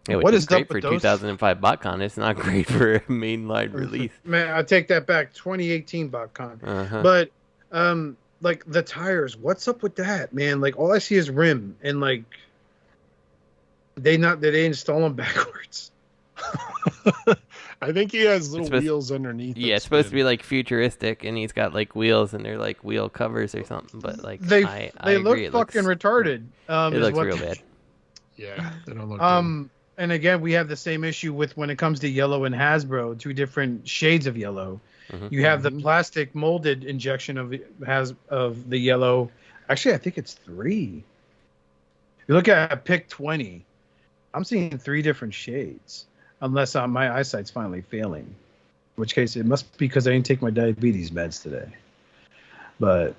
Yeah, what is great up for with those? 2005 BotCon? It's not great for a mainline release. Man, I take that back. 2018 BotCon. Uh-huh. But like the tires, what's up with that, man? Like all I see is rim, and like they install them backwards. I think he has little wheels underneath. Yeah, it's supposed to be like futuristic, and he's got like wheels, and they're like wheel covers or something. But like they I look agree, fucking retarded. It looks real bad. Yeah, they don't look good. And again, we have the same issue with when it comes to yellow and Hasbro, 2 different shades of yellow. Mm-hmm. You have the plastic molded injection of the yellow. Actually, I think it's 3. If you look at pick 20, I'm seeing 3 different shades, unless my eyesight's finally failing. In which case, it must be because I didn't take my diabetes meds today. But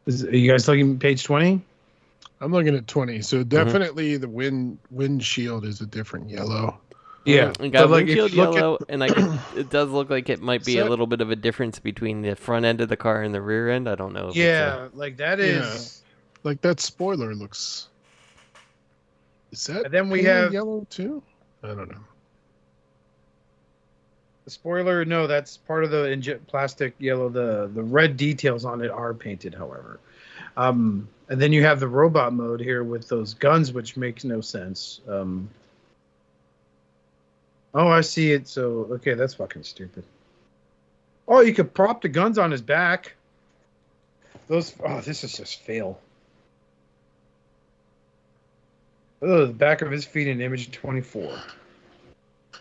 are you guys looking at page 20? I'm looking at 20. So definitely the windshield is a different yellow. Yeah, it got like windshield yellow, and it does look like it might be a little bit of a difference between the front end of the car and the rear end. I don't know. If like that is like that spoiler looks. Is that? And then we have yellow too. I don't know. The spoiler. No, that's part of the plastic yellow. The red details on it are painted, however. And then you have the robot mode here with those guns, which makes no sense. Oh, I see it. So, okay, that's fucking stupid. Oh, you could prop the guns on his back. This is just fail. Oh, the back of his feet in image 24.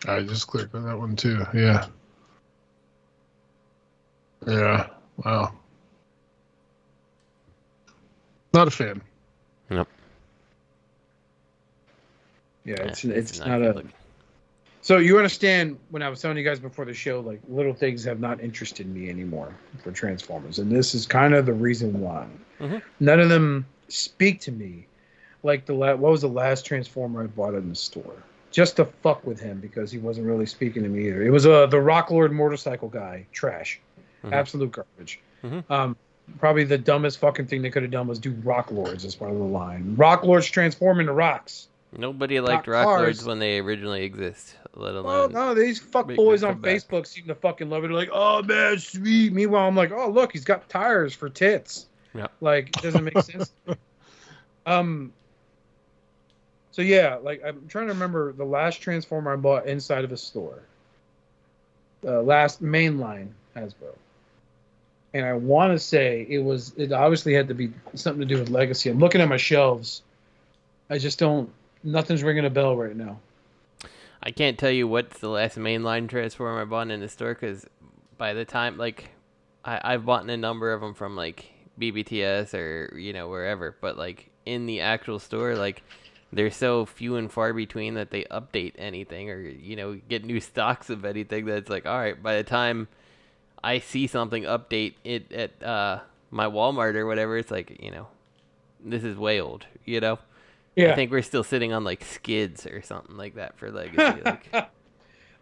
I just clicked on that one too. Yeah. Yeah. Wow. Not a fan. Nope. Yeah, it's not a. So you understand when I was telling you guys before the show, like little things have not interested me anymore for Transformers, and this is kind of the reason why. Mm-hmm. None of them speak to me like what was the last Transformer I bought in the store? Just to fuck with him because he wasn't really speaking to me either. It was the Rock Lord motorcycle guy, trash, absolute garbage. Mm-hmm. Probably the dumbest fucking thing they could have done was do Rock Lords as part of the line. Rock Lords transform into rocks. Nobody liked Rock Lords when they originally exist, let alone. Well, no, these fuck boys on Facebook seem to fucking love it. They're like, oh man, sweet. Meanwhile, I'm like, oh look, he's got tires for tits. Yeah. Like, it doesn't make sense. So yeah, like I'm trying to remember the last Transformer I bought inside of a store. Last mainline Hasbro. And I want to say it obviously had to be something to do with Legacy. I'm looking at my shelves. I just nothing's ringing a bell right now. I can't tell you what's the last mainline Transformer I bought in the store because by the time, like, I've bought a number of them from, like, BBTS or, wherever. But, like, in the actual store, like, they're so few and far between that they update anything or, get new stocks of anything that it's like, all right, by the time I see something update it at my Walmart or whatever, it's like, this is way old, Yeah. I think we're still sitting on like skids or something like that for Legacy.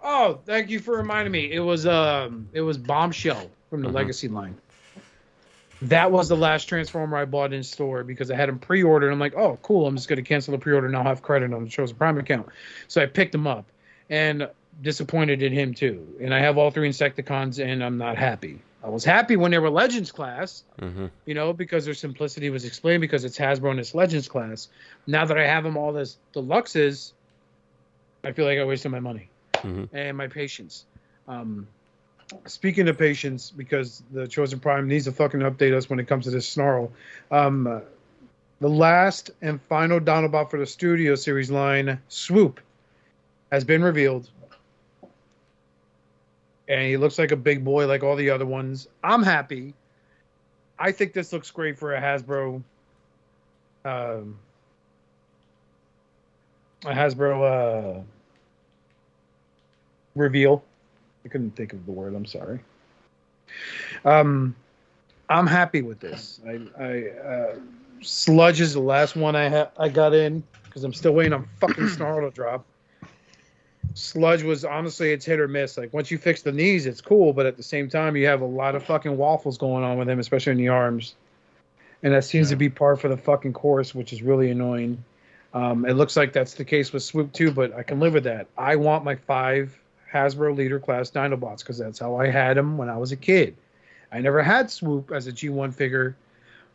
Oh, thank you for reminding me. It was Bombshell from the Legacy line. That was the last Transformer I bought in store because I had them pre-ordered. I'm like, oh, cool. I'm just going to cancel the pre-order and I'll have credit on the Chosen Prime account. So I picked him up and disappointed in him too. And I have all 3 Insecticons and I'm not happy. I was happy when they were Legends class, Mm-hmm. you know, because their simplicity was explained because it's Hasbro and it's Legends class. Now that I have them all as deluxes, I feel like I wasted my money and my patience. Speaking of patience, because the Chosen Prime needs to fucking update us when it comes to this snarl. The last and final Dinobot for the Studio Series line, Swoop, has been revealed. And he looks like a big boy like all the other ones. I'm happy. I think this looks great for a Hasbro reveal. I couldn't think of the word. I'm sorry. I'm happy with this. Sludge is the last one I got in because I'm still waiting on fucking Snarl to drop. Sludge was honestly, it's hit or miss. Like once you fix the knees, it's cool, but at the same time, you have a lot of fucking waffles going on with him, especially in the arms, and that seems to be par for the fucking course, which is really annoying. It looks like that's the case with Swoop too, but I can live with that. I want my 5 Hasbro Leader class Dinobots because that's how I had them when I was a kid. I never had Swoop as a G1 figure,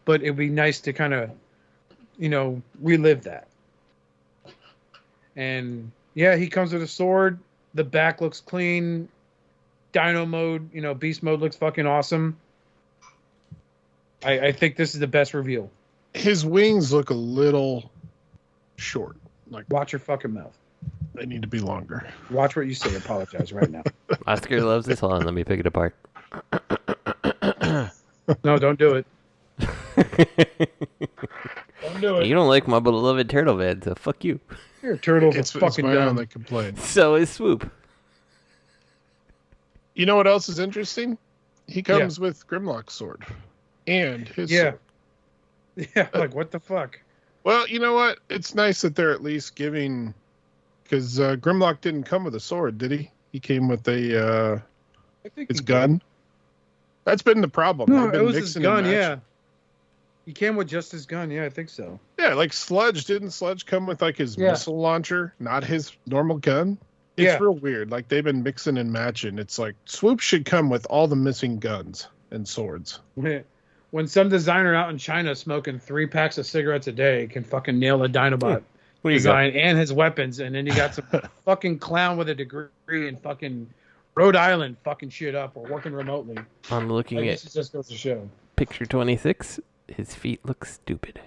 but it'd be nice to kind of, you know, relive that. And yeah, he comes with a sword. The back looks clean. Dino mode, you know, beast mode looks fucking awesome. I think this is the best reveal. His wings look a little short. Like, watch your fucking mouth. They need to be longer. Watch what you say. Apologize right now. Oscar loves this. Hold on, let me pick it apart. No, don't do it. Don't do it. You don't like my beloved turtle bed, so fuck you. Your turtles It's are fucking my own dumb. that complain. So is Swoop. You know what else is interesting? He comes with Grimlock's sword. And his sword. Yeah, like what the fuck? Well, you know what? It's nice that they're at least giving... Because Grimlock didn't come with a sword, did he? He came with I think his he gun. did. That's been the problem. No, They've been it was his mixing and gun, matching. yeah. He came with just his gun, yeah, I think so. Yeah, like Sludge. Didn't Sludge come with like his missile launcher, not his normal gun? It's real weird. Like they've been mixing and matching. It's like Swoop should come with all the missing guns and swords. When some designer out in China smoking 3 packs of cigarettes a day can fucking nail a Dinobot design and his weapons, and then you got some fucking clown with a degree in fucking Rhode Island fucking shit up or working remotely. I'm looking I at guess it just goes to show. picture 26. His feet look stupid.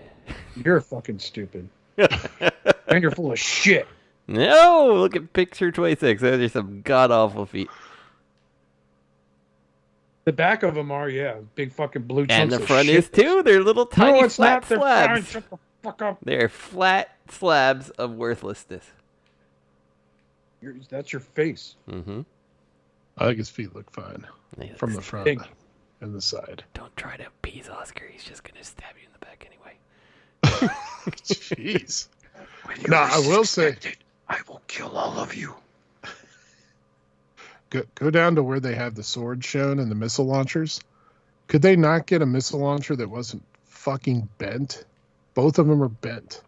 You're fucking stupid. And you're full of shit. No, look at picture 26. Those are some god awful feet. The back of them are, big fucking blue chunks And the of front shit. is too. They're little tiny No, it's flat not. They're fine. slabs. Shut the fuck up. They're flat slabs of worthlessness. That's your face. Mm-hmm. I think his feet look fine from the front Big. and the side. Don't try to appease Oscar. He's just going to stab you in the back anyway. Jeez. No, I will say, I will kill all of you. go down to where they have the sword shown and the missile launchers. Could they not get a missile launcher that wasn't fucking bent? Both of them are bent.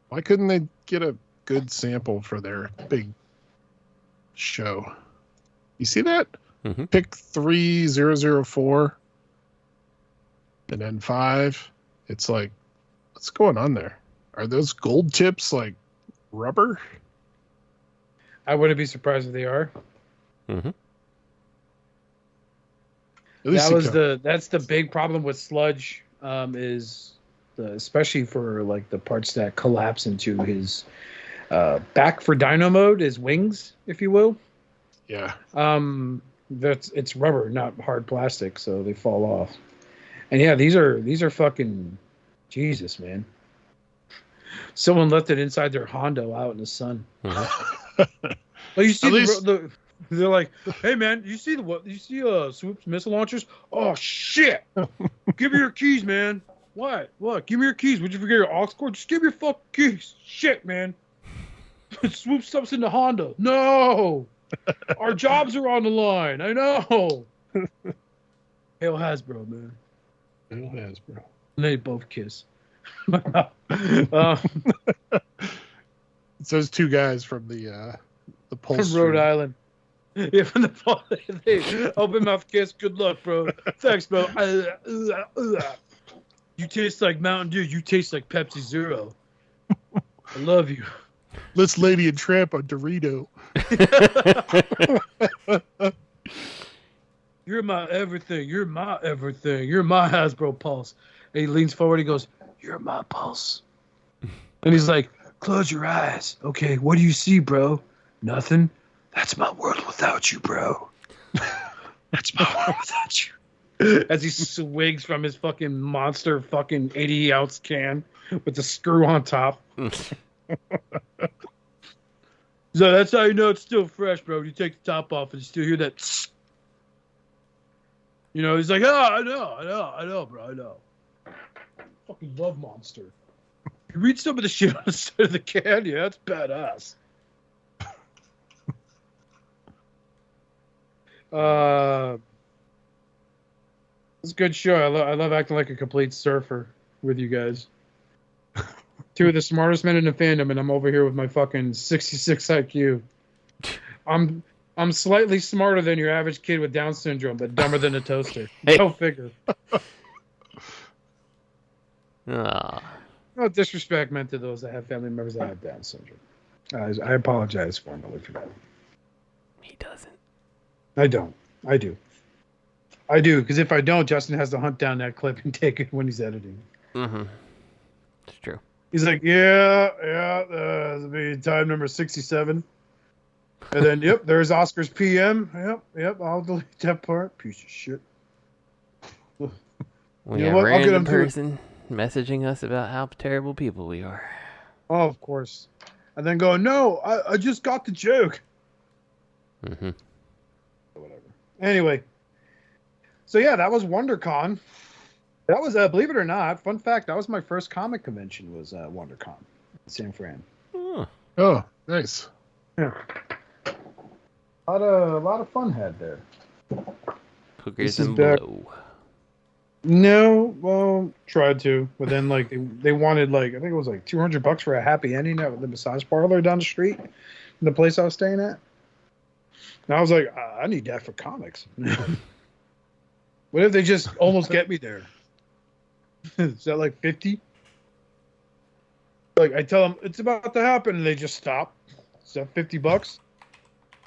Why couldn't they get a good sample for their big show? You see that? Mm-hmm. Pick 3004 and then 5. It's like, what's going on there? Are those gold tips like rubber? I wouldn't be surprised if they are. Mm-hmm. That's the big problem with Sludge, especially for like the parts that collapse into his back for Dino mode, his wings, if you will. Yeah. It's rubber, not hard plastic, so they fall off. And yeah, these are fucking Jesus, man. Someone left it inside their Hondo out in the sun. Mm-hmm. Well, you see they're like, hey man, you see Swoop's missile launchers? Oh shit! Give me your keys, man. What? Give me your keys. Would you forget your aux cord? Just give me your fucking keys. Shit, man. Swoop stuff's in the Honda. No, our jobs are on the line. I know. Hail Hasbro, man. Hail Hasbro. And they both kiss. It's those two guys from the Pulse From Rhode Stream. Island. Yeah, from the fall. Hey, open mouth kiss. Good luck, bro. Thanks, bro. You taste like Mountain Dew. You taste like Pepsi Zero. I love you. Let's Lady and Tramp on Dorito. You're my everything. You're my everything. You're my Hasbro Pulse. And he leans forward. He goes, "You're my pulse." And he's like, "Close your eyes. Okay, what do you see, bro? Nothing. That's my world without you, bro. That's my world without you." As he swings from his fucking monster fucking 80-ounce can with the screw on top. So that's how you know it's still fresh, bro. You take the top off and you still hear that. You know, he's like, "Oh, I know, bro, I know." Fucking love Monster. You read some of the shit on the side of the can, yeah, that's badass. It's a good show. I love acting like a complete surfer with you guys. Two of the smartest men in the fandom, and I'm over here with my fucking 66 IQ. I'm slightly smarter than your average kid with Down syndrome, but dumber than a toaster. Go figure. No disrespect meant to those that have family members that have Down syndrome. I apologize formally for that. He doesn't. I don't. I do. I do, because if I don't, Justin has to hunt down that clip and take it when he's editing. Mm-hmm. It's true. He's like, it'll be time number 67. And then, yep, there's Oscar's PM. Yep, I'll delete that part. Piece of shit. We have a random person messaging us about how terrible people we are. Oh, of course. And then going, no, I just got the joke. Mm-hmm. Whatever. Anyway. So, yeah, that was WonderCon. That was, believe it or not, fun fact, that was my first comic convention was WonderCon in San Fran. Oh, nice. Yeah. A lot of fun had there. Hookers and blow. No, well, tried to, but then like they wanted like I think it was like $200 for a happy ending at the massage parlor down the street, in the place I was staying at. And I was like, I need that for comics. What if they just almost get me there? Is that like 50? Like I tell them it's about to happen, and they just stop. Is that $50?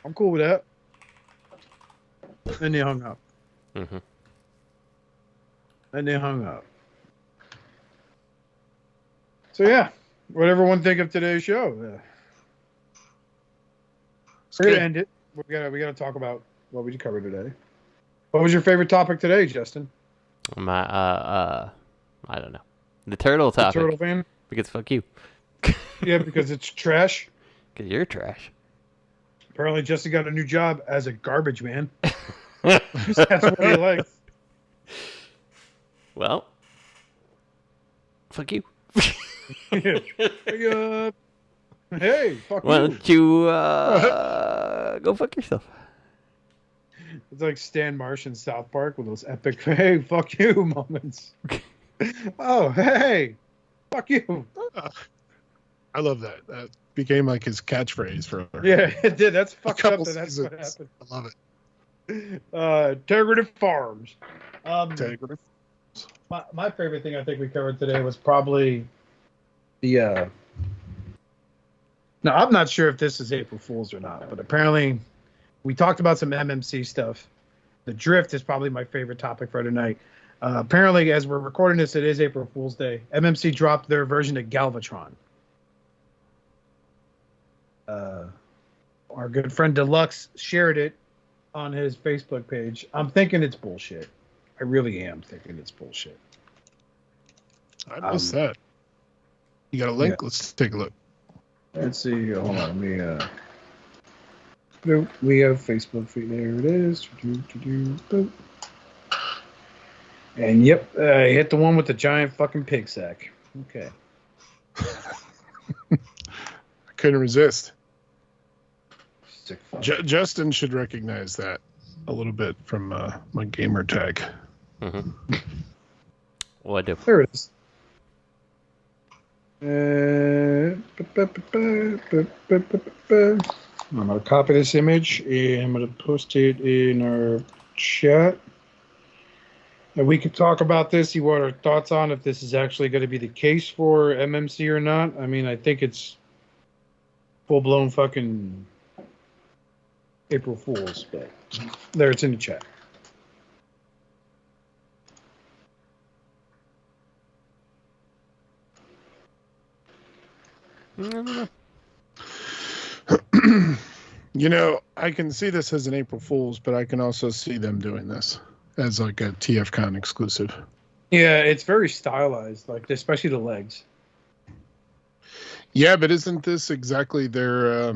I'm cool with that. Then they hung up. Mm-hmm. And they hung up. So yeah, what everyone think of today's show? We're gonna end it. We gotta talk about what we covered today. What was your favorite topic today, Justin? My I don't know. The turtle topic. The turtle fan? Because fuck you. Yeah, because it's trash. Because you're trash. Apparently, Justin got a new job as a garbage man. That's what he likes. Well, fuck you. Hey, fuck Why you. don't you go fuck yourself? It's like Stan Marsh in South Park with those epic "hey, fuck you" moments. Oh, hey, fuck you. I love that. That became like his catchphrase for. Yeah, it did. That's fucked up. Couple That's what seasons. happened. I love it. Integrative Farms. Integrative. My favorite thing I think we covered today was probably the. Now, I'm not sure if this is April Fool's or not, but apparently we talked about some MMC stuff. The drift is probably my favorite topic for tonight. Apparently, as we're recording this, it is April Fool's Day. MMC dropped their version of Galvatron. Our good friend Deluxe shared it on his Facebook page. I'm thinking it's bullshit. I really am thinking it's bullshit. I missed that. You got a link? Yeah. Let's take a look. Let's see. Hold on. We have Facebook feed. There it is. And yep, I hit the one with the giant fucking pig sack. Okay. I couldn't resist. Justin should recognize that a little bit from my gamer tag. Mm-hmm. Well, I do. There it is. I'm going to copy this image and I'm going to post it in our chat. And we could talk about this, see what our thoughts on if this is actually going to be the case for MMC or not. I mean, I think it's full-blown fucking April Fool's, but there, it's in the chat. You know, I can see this as an April Fool's, but I can also see them doing this as like a TFCon exclusive. Yeah, it's very stylized, like especially the legs. Yeah, but isn't this exactly their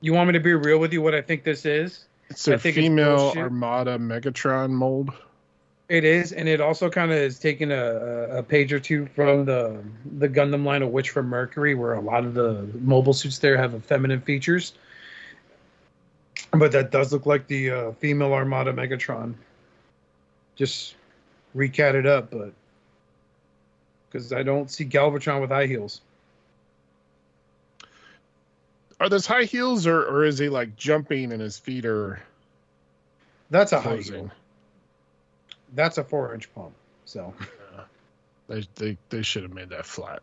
You want me to be real with you what I think this is? it's their I think female it's Armada Megatron mold? It is, and it also kind of is taking a page or two from the Gundam line of Witch from Mercury, where a lot of the mobile suits there have feminine features. But that does look like the female Armada Megatron. Just recatted up, but because I don't see Galvatron with high heels. Are those high heels, or is he like jumping and his feet are That's a high closing? heel. That's a 4-inch pump. So They should have made that flat.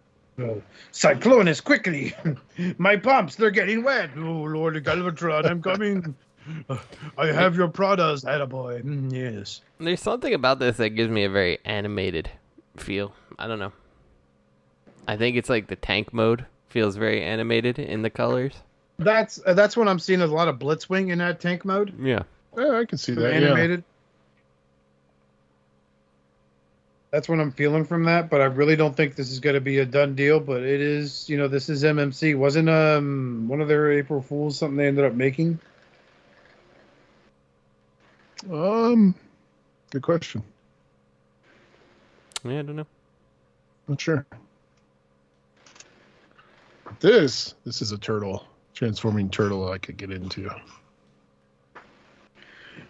Cyclonus, quickly! My pumps, they're getting wet. Oh, Lord Galvatron, I'm coming. I have your Pradas, attaboy. Yes. There's something about this that gives me a very animated feel. I don't know. I think it's like the tank mode feels very animated in the colors. That's what I'm seeing. There's a lot of Blitzwing in that tank mode. Yeah. I can see that. Animated. That's what I'm feeling from that, but I really don't think this is going to be a done deal. But it is, this is MMC. Wasn't one of their April Fools something they ended up making? Good question. Yeah, I don't know. Not sure. This is a turtle, transforming turtle I could get into.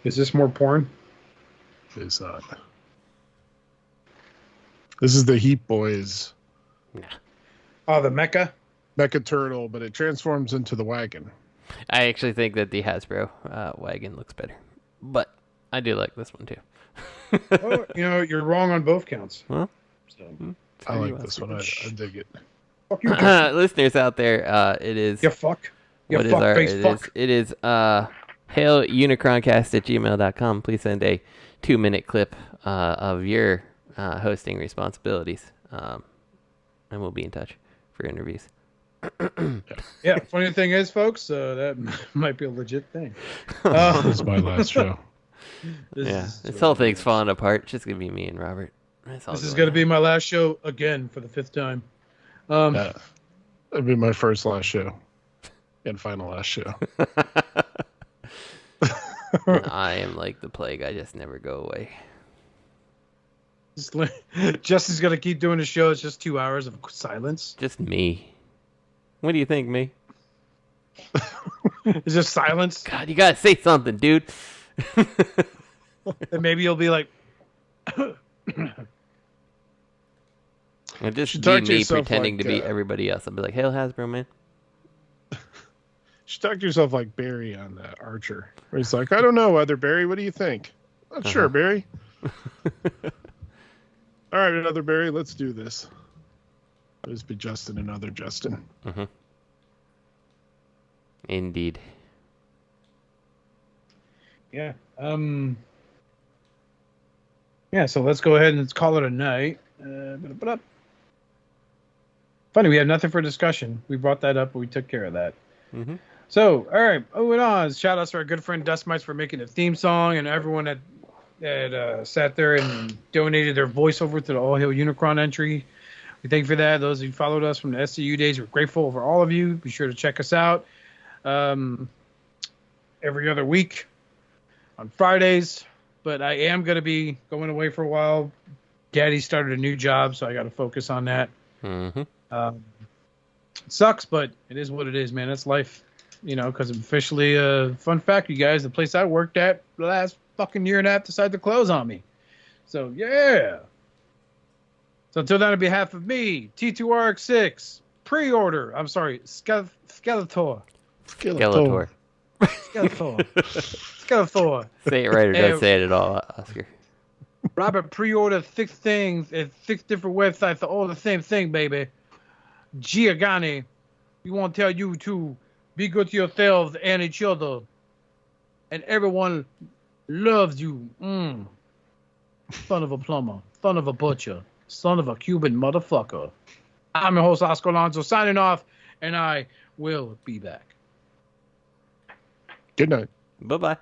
Is this more porn? It's not. This is the Heat Boys. Nah. Oh, the Mecha? Mecha turtle, but it transforms into the wagon. I actually think that the Hasbro wagon looks better. But I do like this one too. Oh, you're wrong on both counts. Huh? So, I like this one. I dig it. fuck you, Listeners out there, it is... you fuck. You What is fuck our? face It fuck. is hail unicroncast@gmail.com. Please send a 2-minute clip of your hosting responsibilities, and we'll be in touch for interviews. Yeah, funny thing is, folks, that might be a legit thing. That's my last show. This whole thing's falling apart. It's just gonna be me and Robert. This is going to be my last show again for the 5th time. That'd be my first last show. And final last show. I am like the plague. I just never go away. Justin's going to keep doing the show. It's just 2 hours of silence. Just me. What do you think, me? It's just silence. God, you gotta say something, dude. And maybe you'll be like... It'll just Should be talk to me yourself pretending like, to be everybody else. I'll be like, "Hail Hasbro, man." You should talk to yourself like Barry on that Archer. Where he's like, I don't know, Other Barry. What do you think? Not sure, Barry. All right, another Barry. Let's do this. Let's be Justin and other Justin. Mm-hmm. Indeed. Yeah. Yeah, so let's go ahead and let's call it a night. Funny, we had nothing for discussion. We brought that up, but we took care of that. Mm-hmm. So, all right, moving on. Shout outs to our good friend Dust Mites for making the theme song, and everyone that sat there and donated their voiceover to the All Hail Unicron entry. We thank you for that. Those who followed us from the SCU days, we're grateful for all of you. Be sure to check us out every other week on Fridays. But I am going to be going away for a while. Daddy started a new job, so I got to focus on that. Mm-hmm. It sucks, but it is what it is, man. That's life, because officially, fun fact, you guys, the place I worked at the last fucking year and a half decided to close on me. So, yeah. So until then, on behalf of me, T2RX6, pre-order, I'm sorry, Skeletor. Skeletor. Skeletor. Say it right or don't say it at all, Oscar. Robert pre-ordered 6 things at 6 different websites, all the same thing, baby. Giagani, we want to tell you to be good to yourselves and each other. And everyone loves you. Son of a plumber. Son of a butcher. Son of a Cuban motherfucker. I'm your host, Oscar Alonso, signing off, and I will be back. Good night. Bye-bye.